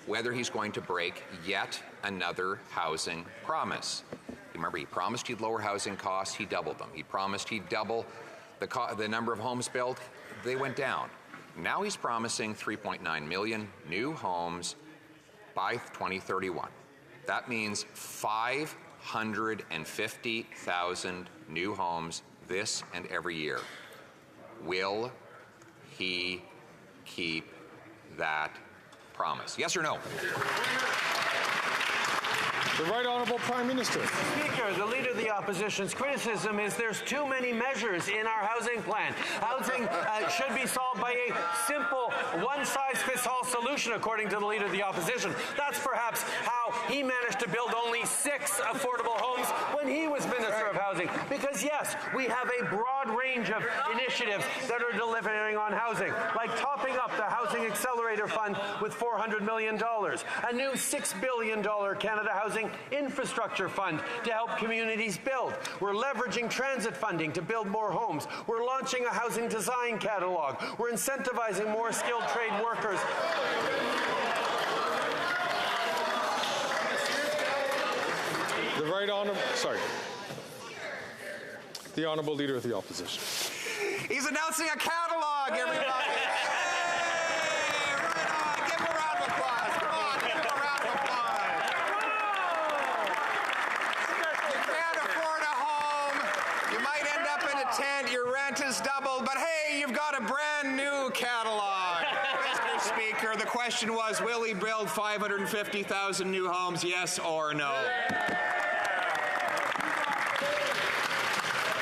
whether he's going to break yet another housing promise. Remember, he promised he'd lower housing costs. He doubled them. He promised he'd double the number of homes built. They went down. Now he's promising 3.9 million new homes by 2031. That means 550,000 new homes this and every year. Will he keep that promise? Yes or no? The Right Honourable Prime Minister. Speaker, the Leader of the Opposition's criticism is there's too many measures in our housing plan. Housing should be solved by a simple one-size-fits-all solution, according to the Leader of the Opposition. That's perhaps how he managed to build only 6 affordable homes when he was Minister of Housing. Because yes, we have a broad range of initiatives that are delivering on housing, like topping up the Housing Accelerator Fund with $400 million, a new $6 billion Canada Housing Infrastructure Fund to help communities build. We're leveraging transit funding to build more homes. We're launching a housing design catalog. We're incentivizing more skilled trade workers. The Right Honourable, the Honourable Leader of the Opposition. He's announcing a catalog, everybody. Your rent is doubled, but hey, you've got a brand new catalog. Mr. Speaker, the question was, will he build 550,000 new homes, yes or no?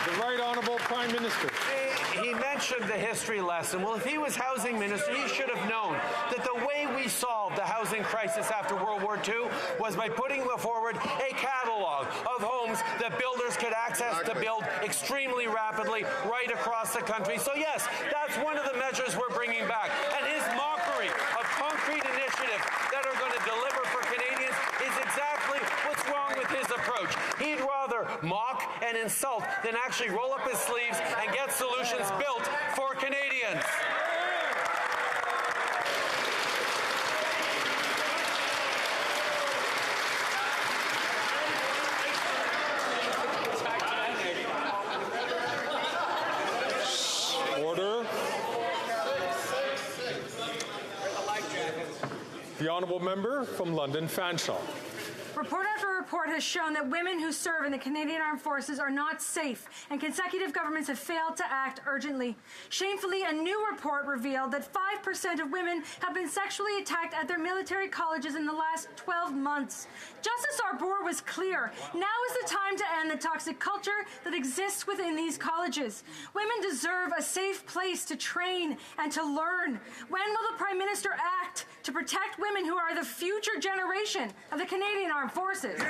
The Right Honourable Prime Minister. He mentioned the history lesson. Well, if he was housing minister, he should have known that the way we solved the housing crisis after World War II was by putting forward a catalog of homes that builders could access to build extremely rapidly right across the country. So yes, that's one of the measures we're bringing back. And his mockery of concrete initiatives that are going to deliver for Canadians is exactly what's wrong with his approach. He'd rather mock and insult than actually roll up his sleeves and get solutions built for Canadians. The honourable member from London Fanshawe. Report after report has shown that women who serve in the Canadian Armed Forces are not safe, and consecutive governments have failed to act urgently. Shamefully, a new report revealed that 5% of women have been sexually attacked at their military colleges in the last 12 months. Justice Arbour was clear. Now is the time to end the toxic culture that exists within these colleges. Women deserve a safe place to train and to learn. When will the Prime Minister act to protect women who are the future generation of the Canadian Armed Forces?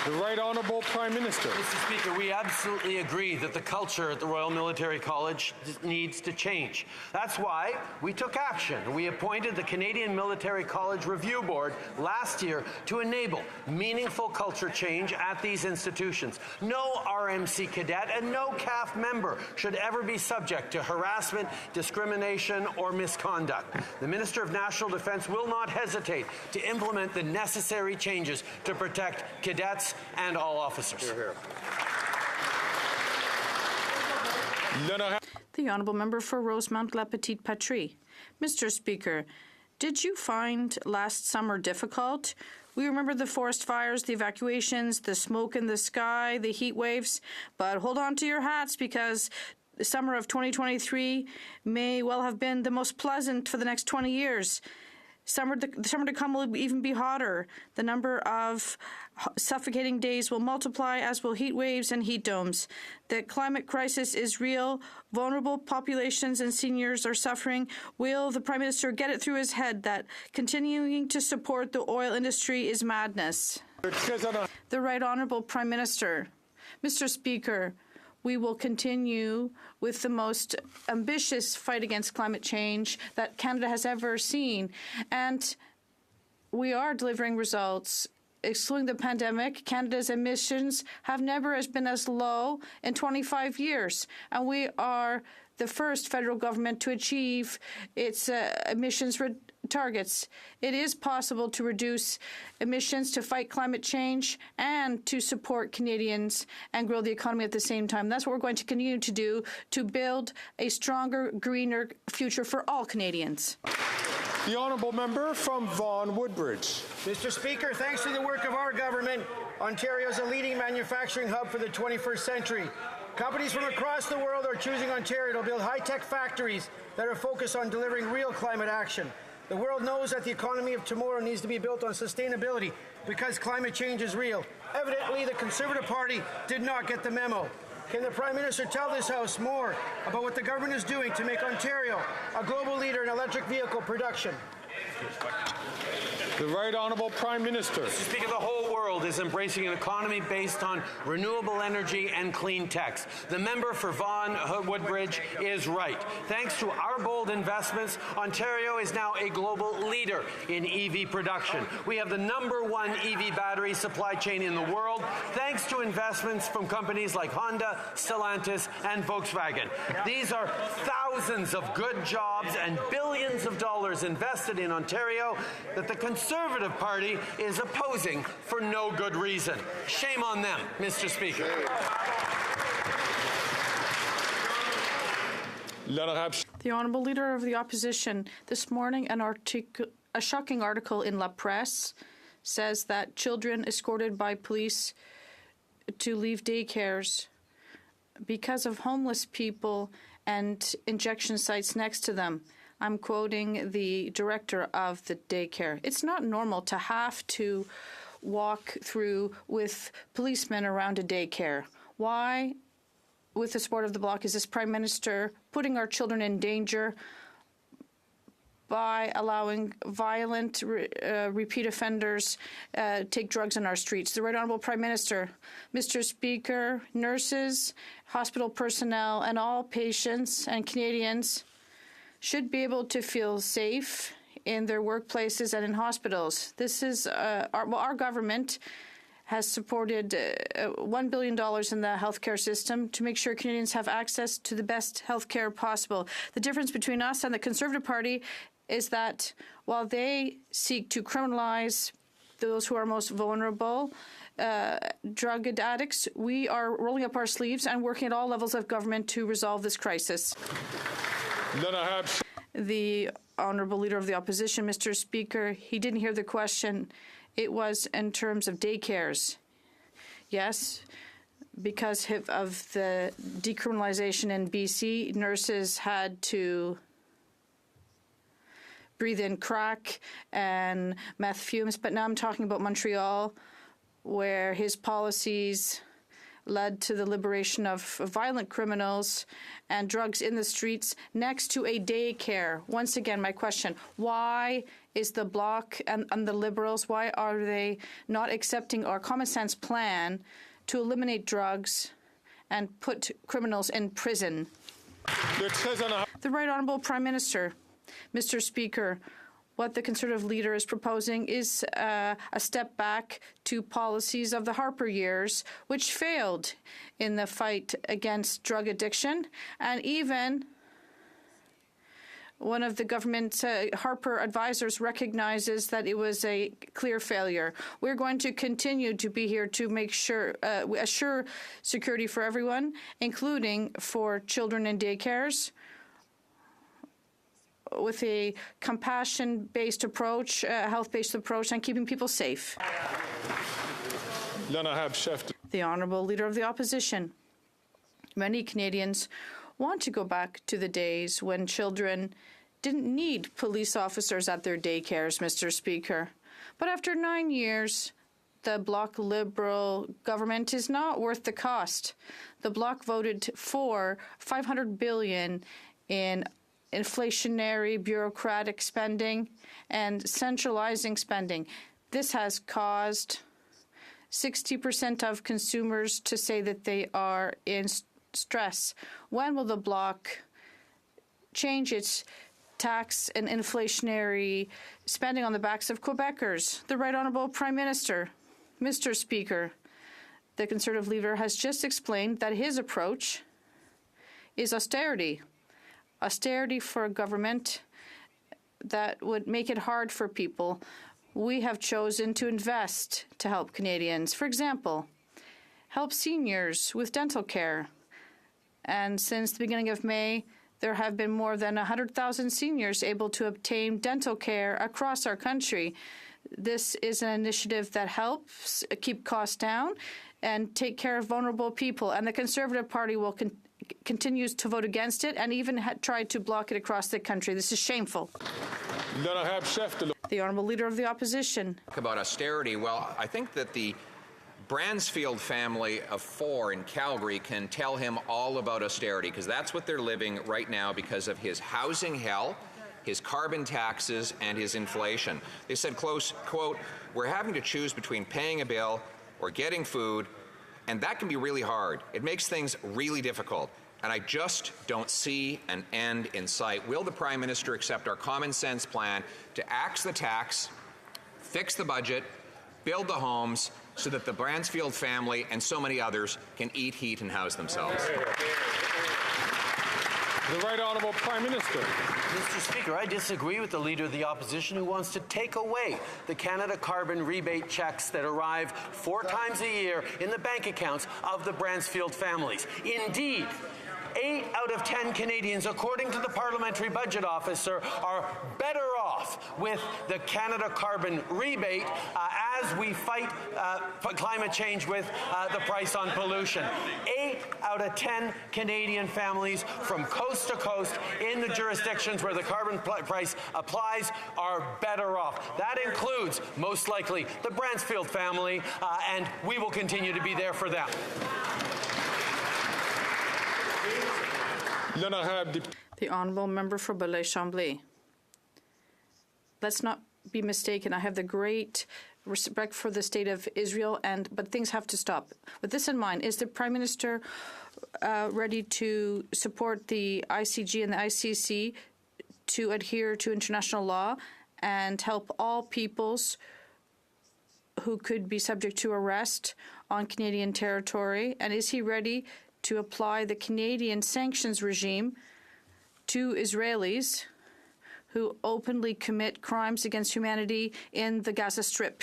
The Right Honourable Prime Minister. Mr. Speaker, we absolutely agree that the culture at the Royal Military College needs to change. That's why we took action. We appointed the Canadian Military College Review Board last year to enable meaningful culture change at these institutions. No RMC cadet and no CAF member should ever be subject to harassment, discrimination, or misconduct. The Minister of National Defence will not hesitate to implement the necessary changes to protect cadets and all officers. The honourable member for Rosemount-La Petite Patrie. Mr. Speaker, did you find last summer difficult? We remember the forest fires, the evacuations, the smoke in the sky, the heat waves, but hold on to your hats because the summer of 2023 may well have been the most pleasant for the next 20 years. The summer to come will even be hotter. The number of suffocating days will multiply, as will heat waves and heat domes. The climate crisis is real. Vulnerable populations and seniors are suffering. Will the Prime Minister get it through his head that continuing to support the oil industry is madness? The Right Honourable Prime Minister. Mr. Speaker, we will continue with the most ambitious fight against climate change that Canada has ever seen. And we are delivering results. Excluding the pandemic, Canada's emissions have never been as low in 25 years. And we are the first federal government to achieve its emissions targets. It is possible to reduce emissions, to fight climate change, and to support Canadians and grow the economy at the same time. That's what we're going to continue to do to build a stronger, greener future for all Canadians. The honourable member from Vaughan Woodbridge. Mr. Speaker, thanks to the work of our government, Ontario is a leading manufacturing hub for the 21st century. Companies from across the world are choosing Ontario to build high-tech factories that are focused on delivering real climate action. The world knows that the economy of tomorrow needs to be built on sustainability because climate change is real. Evidently, the Conservative Party did not get the memo. Can the Prime Minister tell this House more about what the government is doing to make Ontario a global leader in electric vehicle production? The Right Honourable Prime Minister. Mr. Speaker, the whole world is embracing an economy based on renewable energy and clean techs. The member for Vaughan Woodbridge is right. Thanks to our bold investments, Ontario is now a global leader in EV production. We have the #1 EV battery supply chain in the world, thanks to investments from companies like Honda, Stellantis, and Volkswagen. These are thousands of good jobs and billions of dollars invested in Ontario that the Conservative Party is opposing for no good reason. Shame on them, Mr. Speaker. The Honourable Leader of the Opposition. This morning, a shocking article in La Presse says that children escorted by police to leave daycares because of homeless people and injection sites next to them. I'm quoting the director of the daycare. It's not normal to have to walk through with policemen around a daycare. Why, with the support of the Bloc, is this Prime Minister putting our children in danger by allowing violent repeat offenders take drugs on our streets? The Right Honourable Prime Minister. Mr. Speaker, nurses, hospital personnel, and all patients and Canadians should be able to feel safe in their workplaces and in hospitals. This is our government has supported $1 billion in the healthcare system to make sure Canadians have access to the best healthcare possible. The difference between us and the Conservative Party is that while they seek to criminalize those who are most vulnerable, drug addicts, we are rolling up our sleeves and working at all levels of government to resolve this crisis. The Honourable Leader of the Opposition, Mr. Speaker, he didn't hear the question. It was in terms of daycares. Yes, because of the decriminalization in BC, nurses had to breathe in crack and meth fumes. But now I'm talking about Montreal, where his policies led to the liberation of violent criminals and drugs in the streets next to a daycare. Once again, my question, why is the Bloc and the Liberals, why are they not accepting our common sense plan to eliminate drugs and put criminals in prison? The Right Honourable Prime Minister. Mr. Speaker, what the Conservative leader is proposing is a step back to policies of the Harper years, which failed in the fight against drug addiction. And even one of the government's Harper advisors recognizes that it was a clear failure. We're going to continue to be here to make sure, assure security for everyone, including for children in daycares, with a compassion-based approach, health-based approach, and keeping people safe. The Honourable Leader of the Opposition. Many Canadians want to go back to the days when children didn't need police officers at their daycares, Mr. Speaker. But after 9 years, the Bloc Liberal government is not worth the cost. The Bloc voted for $500 billion in inflationary bureaucratic spending and centralizing spending. This has caused 60% of consumers to say that they are in stress. When will the Bloc change its tax and inflationary spending on the backs of Quebecers? The Right Honourable Prime Minister. Mr. Speaker, the Conservative leader has just explained that his approach is austerity. Austerity for a government that would make it hard for people. We have chosen to invest to help Canadians. For example, help seniors with dental care. And since the beginning of May, there have been more than 100,000 seniors able to obtain dental care across our country. This is an initiative that helps keep costs down and take care of vulnerable people. And the Conservative Party will continues to vote against it and even tried to block it across the country. This is shameful. The Honourable Leader of the Opposition. About austerity, well, I think that the Bransfield family of 4 in Calgary can tell him all about austerity, because that's what they're living right now because of his housing hell, his carbon taxes, and his inflation. They said, quote, "We're having to choose between paying a bill or getting food, and that can be really hard. It makes things really difficult. And I just don't see an end in sight. Will the Prime Minister accept our common sense plan to axe the tax, fix the budget, build the homes, so that the Bransfield family and so many others can eat, heat, and house themselves?" The Right Honourable Prime Minister. Mr. Speaker, I disagree with the Leader of the Opposition who wants to take away the Canada carbon rebate checks that arrive 4 times a year in the bank accounts of the Bransfield families. Indeed, 8 out of 10 Canadians, according to the Parliamentary Budget Officer, are better off with the Canada carbon rebate as we fight climate change with the price on pollution. 8 out of 10 Canadian families from coast to coast in the jurisdictions where the carbon price applies are better off. That includes, most likely, the Bransfield family, and we will continue to be there for them. The Honourable Member for Belleuil-Chambly. Let's not be mistaken. I have the great respect for the state of Israel, but things have to stop. With this in mind, is the Prime Minister ready to support the ICG and the ICC to adhere to international law and help all peoples who could be subject to arrest on Canadian territory? And is he ready to apply the Canadian sanctions regime to Israelis who openly commit crimes against humanity in the Gaza Strip?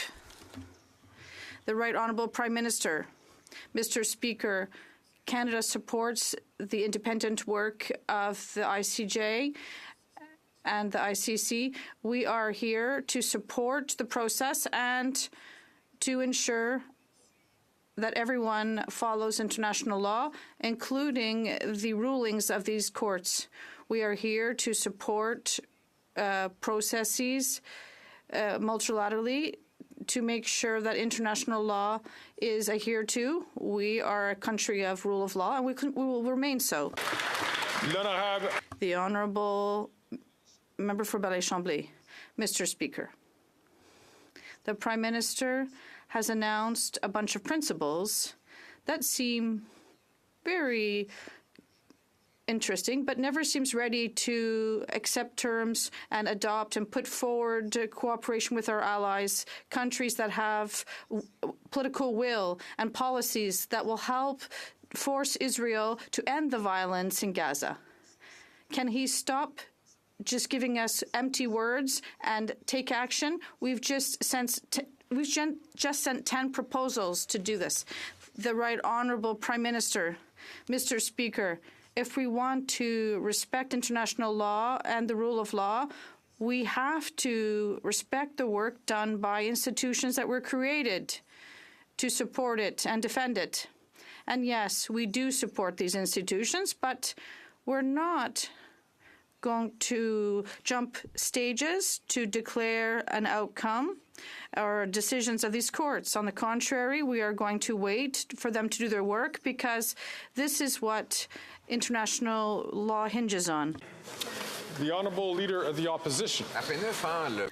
The Right Honourable Prime Minister. Mr. Speaker, Canada supports the independent work of the ICJ and the ICC. We are here to support the process and to ensure that everyone follows international law, including the rulings of these courts. We are here to support processes multilaterally to make sure that international law is adhered to. We are a country of rule of law, and we will remain so. The Honourable Member for Belleuil-Chambly. Mr. Speaker, the Prime Minister has announced a bunch of principles that seem very interesting, but never seems ready to accept terms and adopt and put forward cooperation with our allies, countries that have political will and policies that will help force Israel to end the violence in Gaza. Can he stop just giving us empty words and take action? We've just sent 10 proposals to do this. The Right Honourable Prime Minister, Mr. Speaker, if we want to respect international law and the rule of law, we have to respect the work done by institutions that were created to support it and defend it. And yes, we do support these institutions, but we're not going to jump stages to declare an outcome or decisions of these courts. On the contrary, we are going to wait for them to do their work because this is what international law hinges on. The Honourable Leader of the Opposition.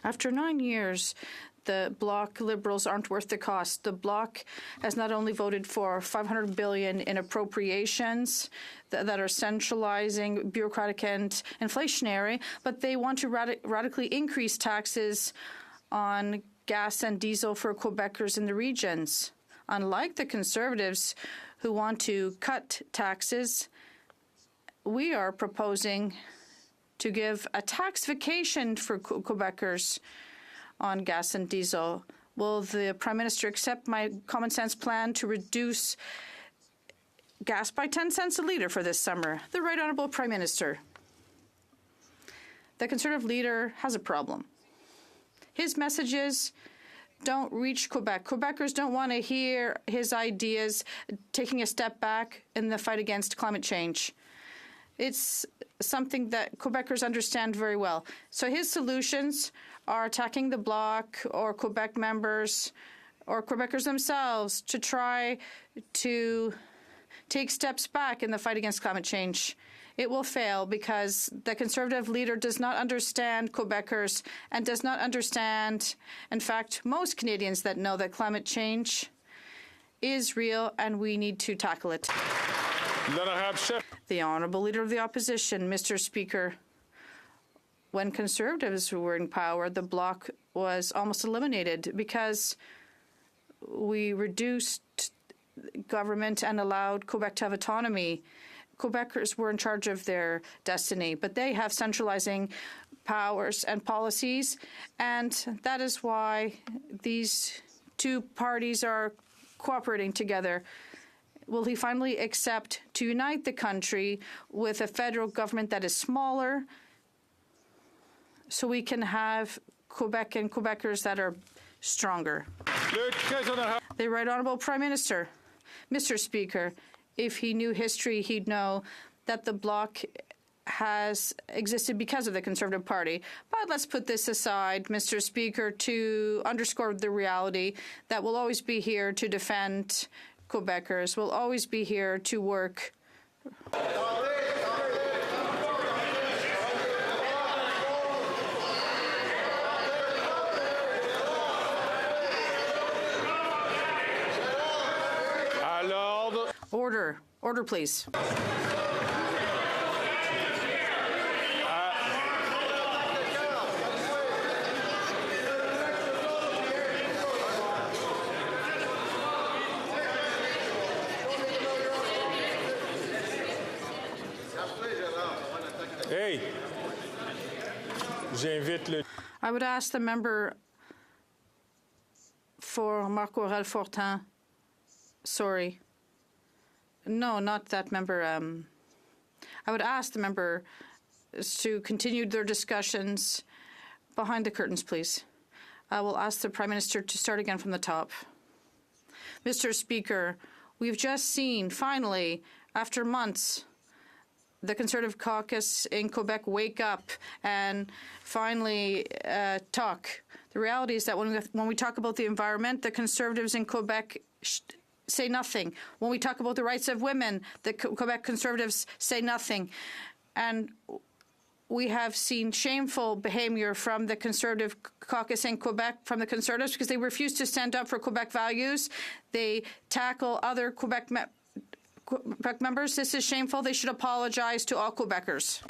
After 9 years, the Bloc Liberals aren't worth the cost. The Bloc has not only voted for $500 billion in appropriations that are centralizing, bureaucratic, and inflationary, but they want to radically increase taxes on gas and diesel for Quebecers in the regions. Unlike the Conservatives who want to cut taxes, we are proposing to give a tax vacation for Quebecers on gas and diesel. Will the Prime Minister accept my common sense plan to reduce gas by 10 cents a litre for this summer? The Right Honourable Prime Minister. The Conservative leader has a problem. His messages don't reach Quebec. Quebecers don't want to hear his ideas taking a step back in the fight against climate change. It's something that Quebecers understand very well. So his solutions are attacking the Bloc or Quebec members or Quebecers themselves to try to take steps back in the fight against climate change. It will fail because the Conservative leader does not understand Quebecers and does not understand, in fact, most Canadians that know that climate change is real and we need to tackle it. The Honourable Leader of the Opposition, Mr. Speaker. When Conservatives were in power, the Bloc was almost eliminated because we reduced government and allowed Quebec to have autonomy. Quebecers were in charge of their destiny, but they have centralizing powers and policies, and that is why these two parties are cooperating together. Will he finally accept to unite the country with a federal government that is smaller so we can have Quebec and Quebecers that are stronger? The Right Honourable Prime Minister. Mr. Speaker, if he knew history, he'd know that the Bloc has existed because of the Conservative Party. But let's put this aside, Mr. Speaker, to underscore the reality that we'll always be here to defend Quebecers. We'll always be here to work. Order, please. Hey, I would ask the member for Marc Aurel Fortin. Sorry. No, not that member. I would ask the member to continue their discussions behind the curtains, please. I will ask the Prime Minister to start again from the top. Mr. Speaker, we've just seen, finally, after months, the Conservative caucus in Quebec wake up and finally talk. The reality is that when we talk about the environment, the Conservatives in Quebec say nothing. When we talk about the rights of women, the Quebec Conservatives say nothing. And we have seen shameful behavior from the Conservative caucus in Quebec, from the Conservatives, because they refuse to stand up for Quebec values. They tackle other Quebec members. This is shameful. They should apologize to all Quebecers.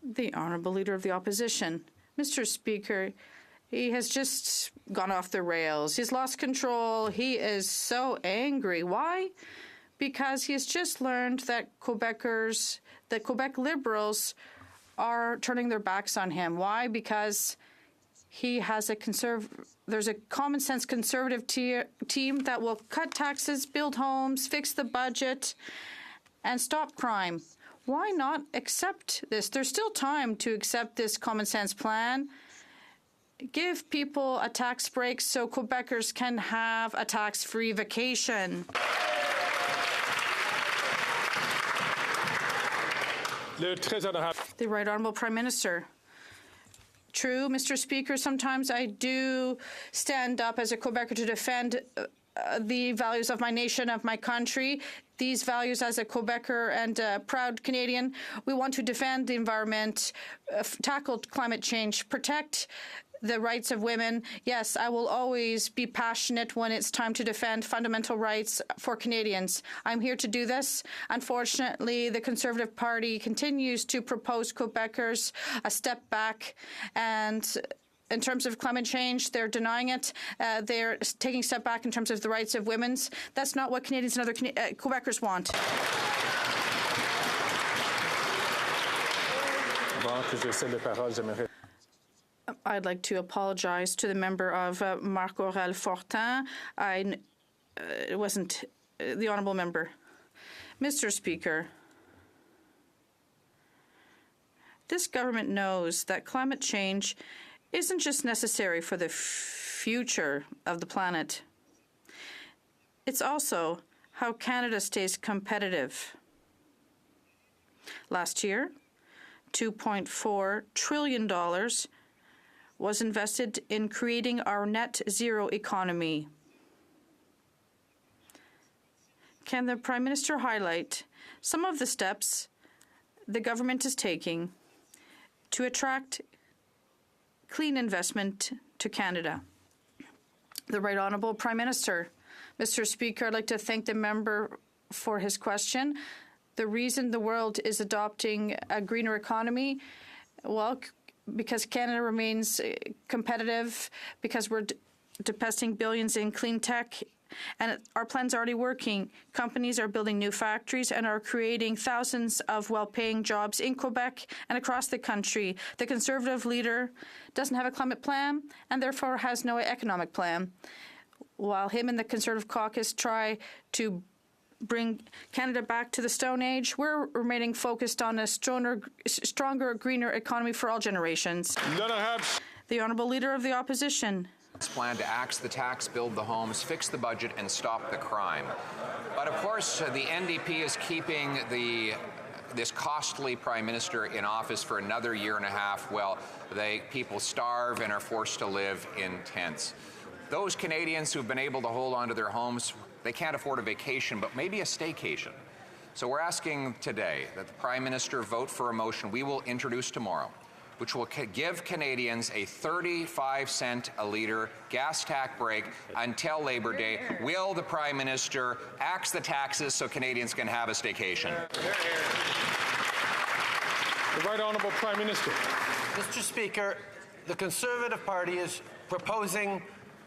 The Honourable Leader of the Opposition. Mr. Speaker, he has just gone off the rails. He's lost control. He is so angry. Why? Because he has just learned that Quebec Liberals are turning their backs on him. Why? Because he has there's a common sense Conservative team that will cut taxes, build homes, fix the budget, and stop crime. Why not accept this? There's still time to accept this common sense plan. Give people a tax break so Quebecers can have a tax-free vacation. The Right Honourable Prime Minister. True, Mr. Speaker, sometimes I do stand up as a Quebecer to defend the values of my nation, of my country. These values as a Quebecer and a proud Canadian. We want to defend the environment, tackle climate change, protect the rights of women. Yes, I will always be passionate when it's time to defend fundamental rights for Canadians. I'm here to do this. Unfortunately, the Conservative Party continues to propose Quebecers a step back, and in terms of climate change, they're denying it. They're taking a step back in terms of the rights of women. That's not what Canadians and other Quebecers want. I'd like to apologize to the member of Marc Aurel Fortin. It wasn't the honourable member. Mr. Speaker, this government knows that climate change isn't just necessary for the future of the planet. It's also how Canada stays competitive. Last year, $2.4 trillion was invested in creating our net zero economy. Can the Prime Minister highlight some of the steps the government is taking to attract clean investment to Canada? The Right Honourable Prime Minister. Mr. Speaker, I'd like to thank the member for his question. The reason the world is adopting a greener economy, well, because Canada remains competitive, because we're investing billions in clean tech, and our plan's already working. Companies are building new factories and are creating thousands of well-paying jobs in Quebec and across the country. The Conservative leader doesn't have a climate plan and therefore has no economic plan. While him and the Conservative caucus try to bring Canada back to the Stone Age, we're remaining focused on a stronger, greener economy for all generations. The Honourable Leader of the Opposition. Plan to axe the tax, build the homes, fix the budget, and stop the crime. But of course, the NDP is keeping this costly Prime Minister in office for another year and a half while people starve and are forced to live in tents. Those Canadians who've been able to hold on to their homes, they can't afford a vacation, but maybe a staycation. So we're asking today that the Prime Minister vote for a motion we will introduce tomorrow, which will give Canadians a 35-cent a litre gas tax break until Labor Day. Will the Prime Minister axe the taxes so Canadians can have a staycation? The Right Honourable Prime Minister. Mr. Speaker, the Conservative Party is proposing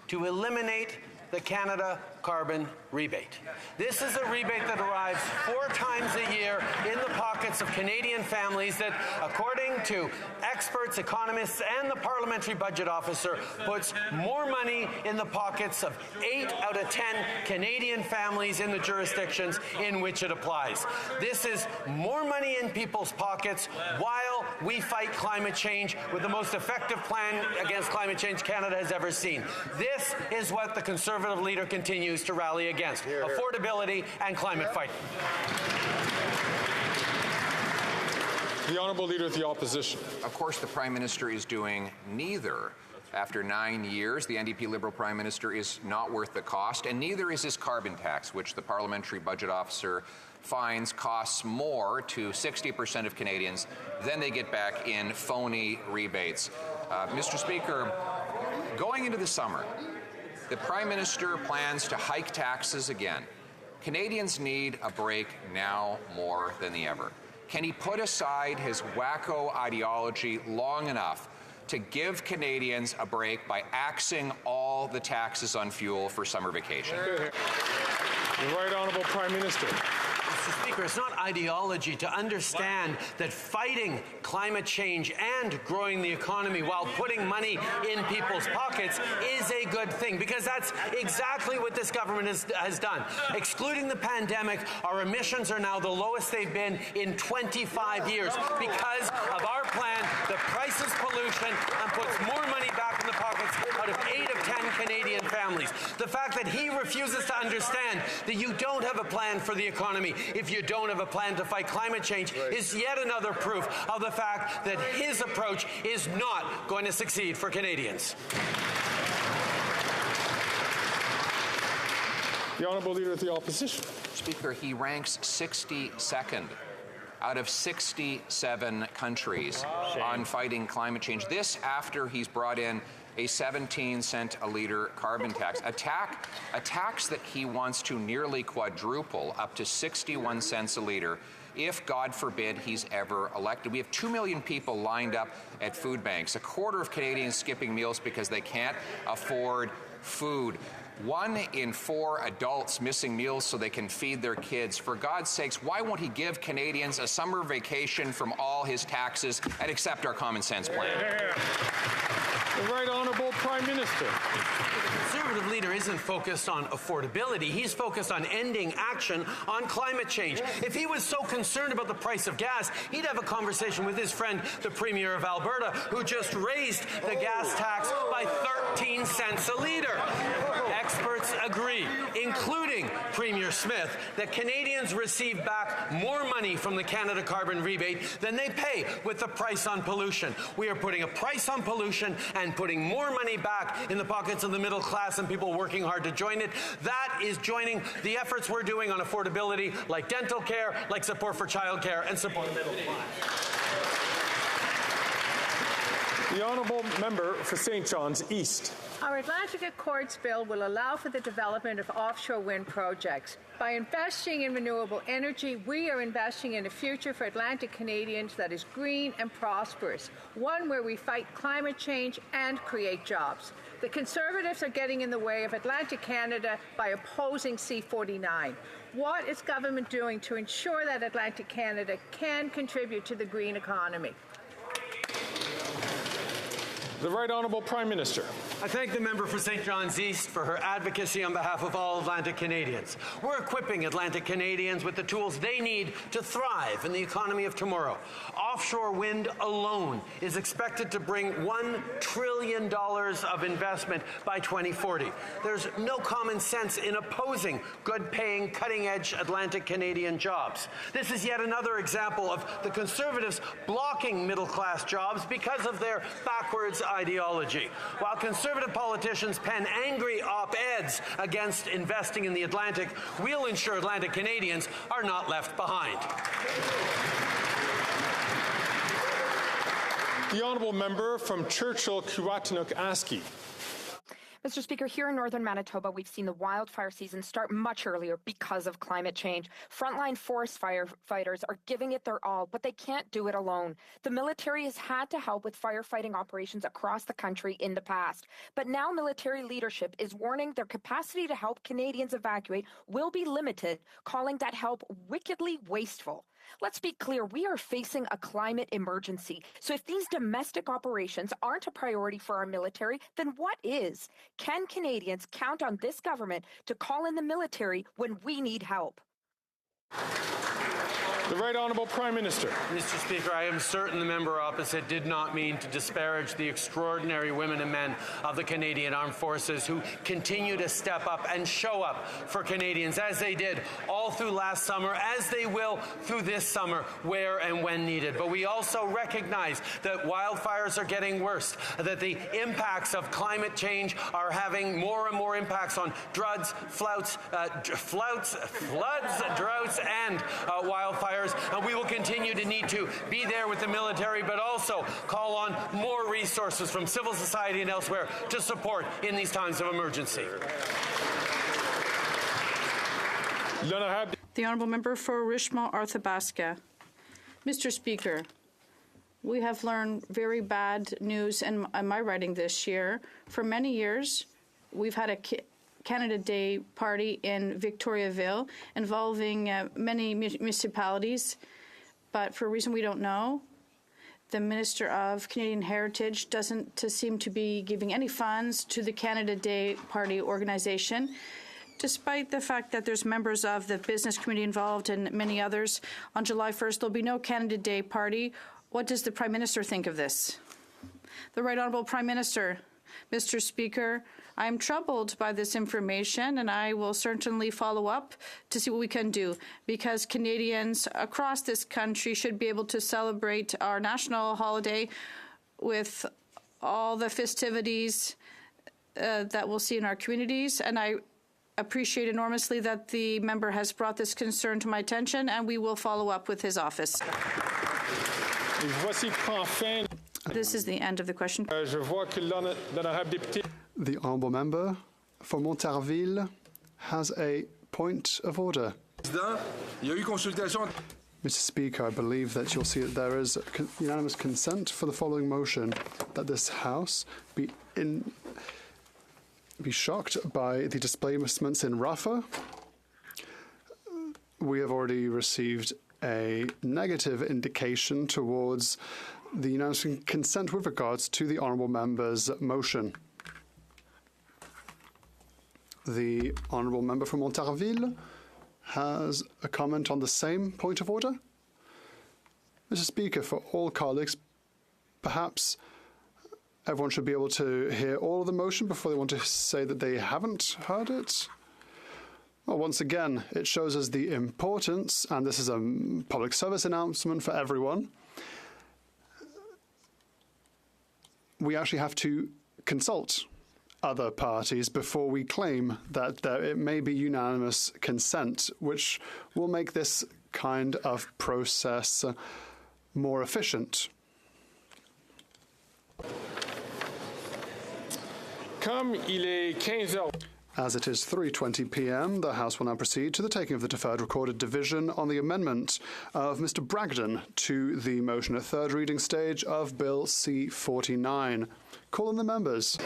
to eliminate the Canada Carbon Rebate. This is a rebate that arrives 4 times a year in the pockets of Canadian families that, according to experts, economists, and the Parliamentary Budget Officer, puts more money in the pockets of 8 out of 10 Canadian families in the jurisdictions in which it applies. This is more money in people's pockets while we fight climate change with the most effective plan against climate change Canada has ever seen. This is what the Conservative leader continues to rally against: affordability and climate fight. The Honourable Leader of the Opposition. Of course, the Prime Minister is doing neither. After 9 years, the NDP Liberal Prime Minister is not worth the cost, and neither is his carbon tax, which the Parliamentary Budget Officer finds costs more to 60% of Canadians than they get back in phony rebates. Mr. Speaker, going into the summer, the Prime Minister plans to hike taxes again. Canadians need a break now more than ever. Can he put aside his wacko ideology long enough to give Canadians a break by axing all the taxes on fuel for summer vacation? The Right Honourable Prime Minister. Mr. Speaker, it's not ideology to understand that fighting climate change and growing the economy while putting money in people's pockets is a good thing, because that's exactly what this government has done. Excluding the pandemic, our emissions are now the lowest they've been in 25 years because of our plan that prices pollution and puts more money back in the pockets out of 8 of 10 Canadian families. The fact that he refuses to understand that you don't have a plan for the economy if you don't have a plan to fight climate change is yet another proof of the fact that his approach is not going to succeed for Canadians. The Honourable Leader of the Opposition. Speaker, he ranks 62nd out of 67 countries on fighting climate change. This after he's brought in a 17-cent a litre carbon tax, a tax that he wants to nearly quadruple up to 61 cents a litre if, God forbid, he's ever elected. We have 2 million people lined up at food banks, a quarter of Canadians skipping meals because they can't afford food. 1 in 4 adults missing meals so they can feed their kids. For God's sakes, why won't he give Canadians a summer vacation from all his taxes and accept our common sense plan? The Right Honourable Prime Minister. The Conservative leader isn't focused on affordability. He's focused on ending action on climate change. If he was so concerned about the price of gas, he'd have a conversation with his friend, the Premier of Alberta, who just raised the gas tax by 13 cents a litre. Experts agree, including Premier Smith, that Canadians receive back more money from the Canada Carbon Rebate than they pay with the price on pollution. We are putting a price on pollution and putting more money back in the pockets of the middle class and people working hard to join it. That is joining the efforts we're doing on affordability, like dental care, like support for childcare, and support the middle class. The Honourable Member for St. John's East. Our Atlantic Accords bill will allow for the development of offshore wind projects. By investing in renewable energy, we are investing in a future for Atlantic Canadians that is green and prosperous, one where we fight climate change and create jobs. The Conservatives are getting in the way of Atlantic Canada by opposing C-49. What is government doing to ensure that Atlantic Canada can contribute to the green economy? The Right Honourable Prime Minister. I thank the member for St. John's East for her advocacy on behalf of all Atlantic Canadians. We're equipping Atlantic Canadians with the tools they need to thrive in the economy of tomorrow. Offshore wind alone is expected to bring $1 trillion of investment by 2040. There's no common sense in opposing good-paying, cutting-edge Atlantic Canadian jobs. This is yet another example of the Conservatives blocking middle-class jobs because of their backwards ideology. While Conservative politicians pen angry op-eds against investing in the Atlantic, we'll ensure Atlantic Canadians are not left behind. The Honourable Member from Churchill-Kiwatanuk-Askey. Mr. Speaker, here in northern Manitoba, we've seen the wildfire season start much earlier because of climate change. Frontline forest firefighters are giving it their all, but they can't do it alone. The military has had to help with firefighting operations across the country in the past. But now military leadership is warning their capacity to help Canadians evacuate will be limited, calling that help wickedly wasteful. Let's be clear, we are facing a climate emergency. So if these domestic operations aren't a priority for our military, then what is? Can Canadians count on this government to call in the military when we need help? The Right Honourable Prime Minister. Mr. Speaker, I am certain the member opposite did not mean to disparage the extraordinary women and men of the Canadian Armed Forces who continue to step up and show up for Canadians, as they did all through last summer, as they will through this summer, where and when needed. But we also recognize that wildfires are getting worse, that the impacts of climate change are having more and more impacts on floods, droughts, and wildfires. And we will continue to need to be there with the military, but also call on more resources from civil society and elsewhere to support in these times of emergency. The Honourable Member for Richmond-Arthabaska. Mr. Speaker, we have learned very bad news in my riding this year. For many years, we've had a Canada Day party in Victoriaville involving many municipalities, but for a reason we don't know, the Minister of Canadian Heritage doesn't seem to be giving any funds to the Canada Day party organization, despite the fact that there's members of the business community involved and many others. On July 1st, there'll be no Canada Day party. What does the Prime Minister think of this? The Right Honourable Prime Minister. Mr. Speaker, I am troubled by this information, and I will certainly follow up to see what we can do, because Canadians across this country should be able to celebrate our national holiday with all the festivities that we'll see in our communities. And I appreciate enormously that the member has brought this concern to my attention, and we will follow up with his office. This is the end of the question. The Honourable Member for Montarville has a point of order. Mr. Speaker, I believe that you'll see that there is unanimous consent for the following motion, that this House be shocked by the displacements in Rafah. We have already received a negative indication towards the unanimous consent with regards to the Honourable Member's motion. The Honourable Member from Montarville has a comment on the same point of order. Mr. Speaker, for all colleagues, perhaps everyone should be able to hear all of the motion before they want to say that they haven't heard it. Well, once again, it shows us the importance, and this is a public service announcement for everyone. We actually have to consult other parties before we claim that it may be unanimous consent, which will make this kind of process more efficient. As it is 3:20 p.m., the House will now proceed to the taking of the deferred recorded division on the amendment of Mr. Bragdon to the motion at third reading stage of Bill C-49. Call in the members.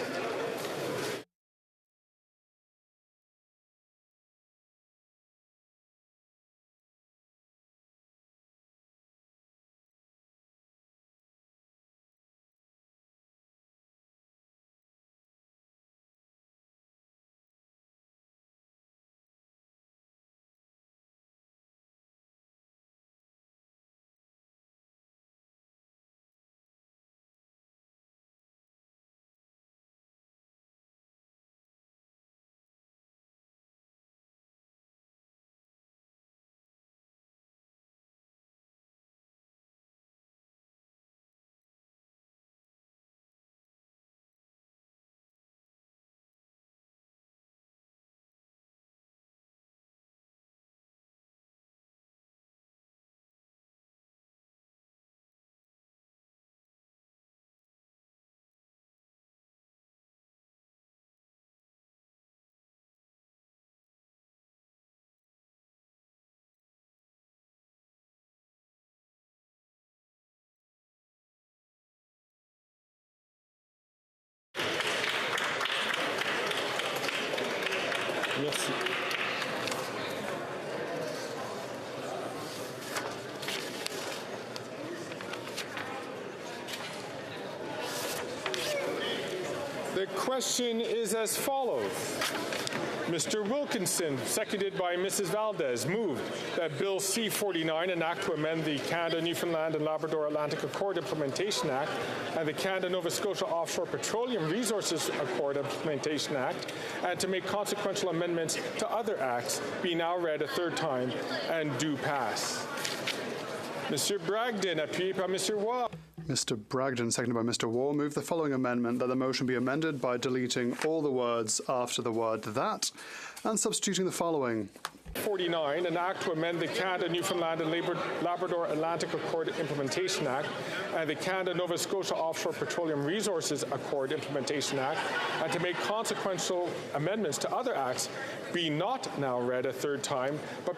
Merci. The question is as follows. Mr. Wilkinson, seconded by Mrs. Valdez, moved that Bill C-49, an act to amend the Canada, Newfoundland and Labrador Atlantic Accord Implementation Act and the Canada, Nova Scotia Offshore Petroleum Resources Accord Implementation Act, and to make consequential amendments to other acts, be now read a third time and do pass. Mr. Bragdon, appuyé par Mr. Waugh. Mr. Bragdon, seconded by Mr. Waugh, move the following amendment: that the motion be amended by deleting all the words after the word that and substituting the following. 49, an act to amend the Canada, Newfoundland and Labrador Atlantic Accord Implementation Act and the Canada, Nova Scotia Offshore Petroleum Resources Accord Implementation Act, and to make consequential amendments to other acts, be not now read a third time, but be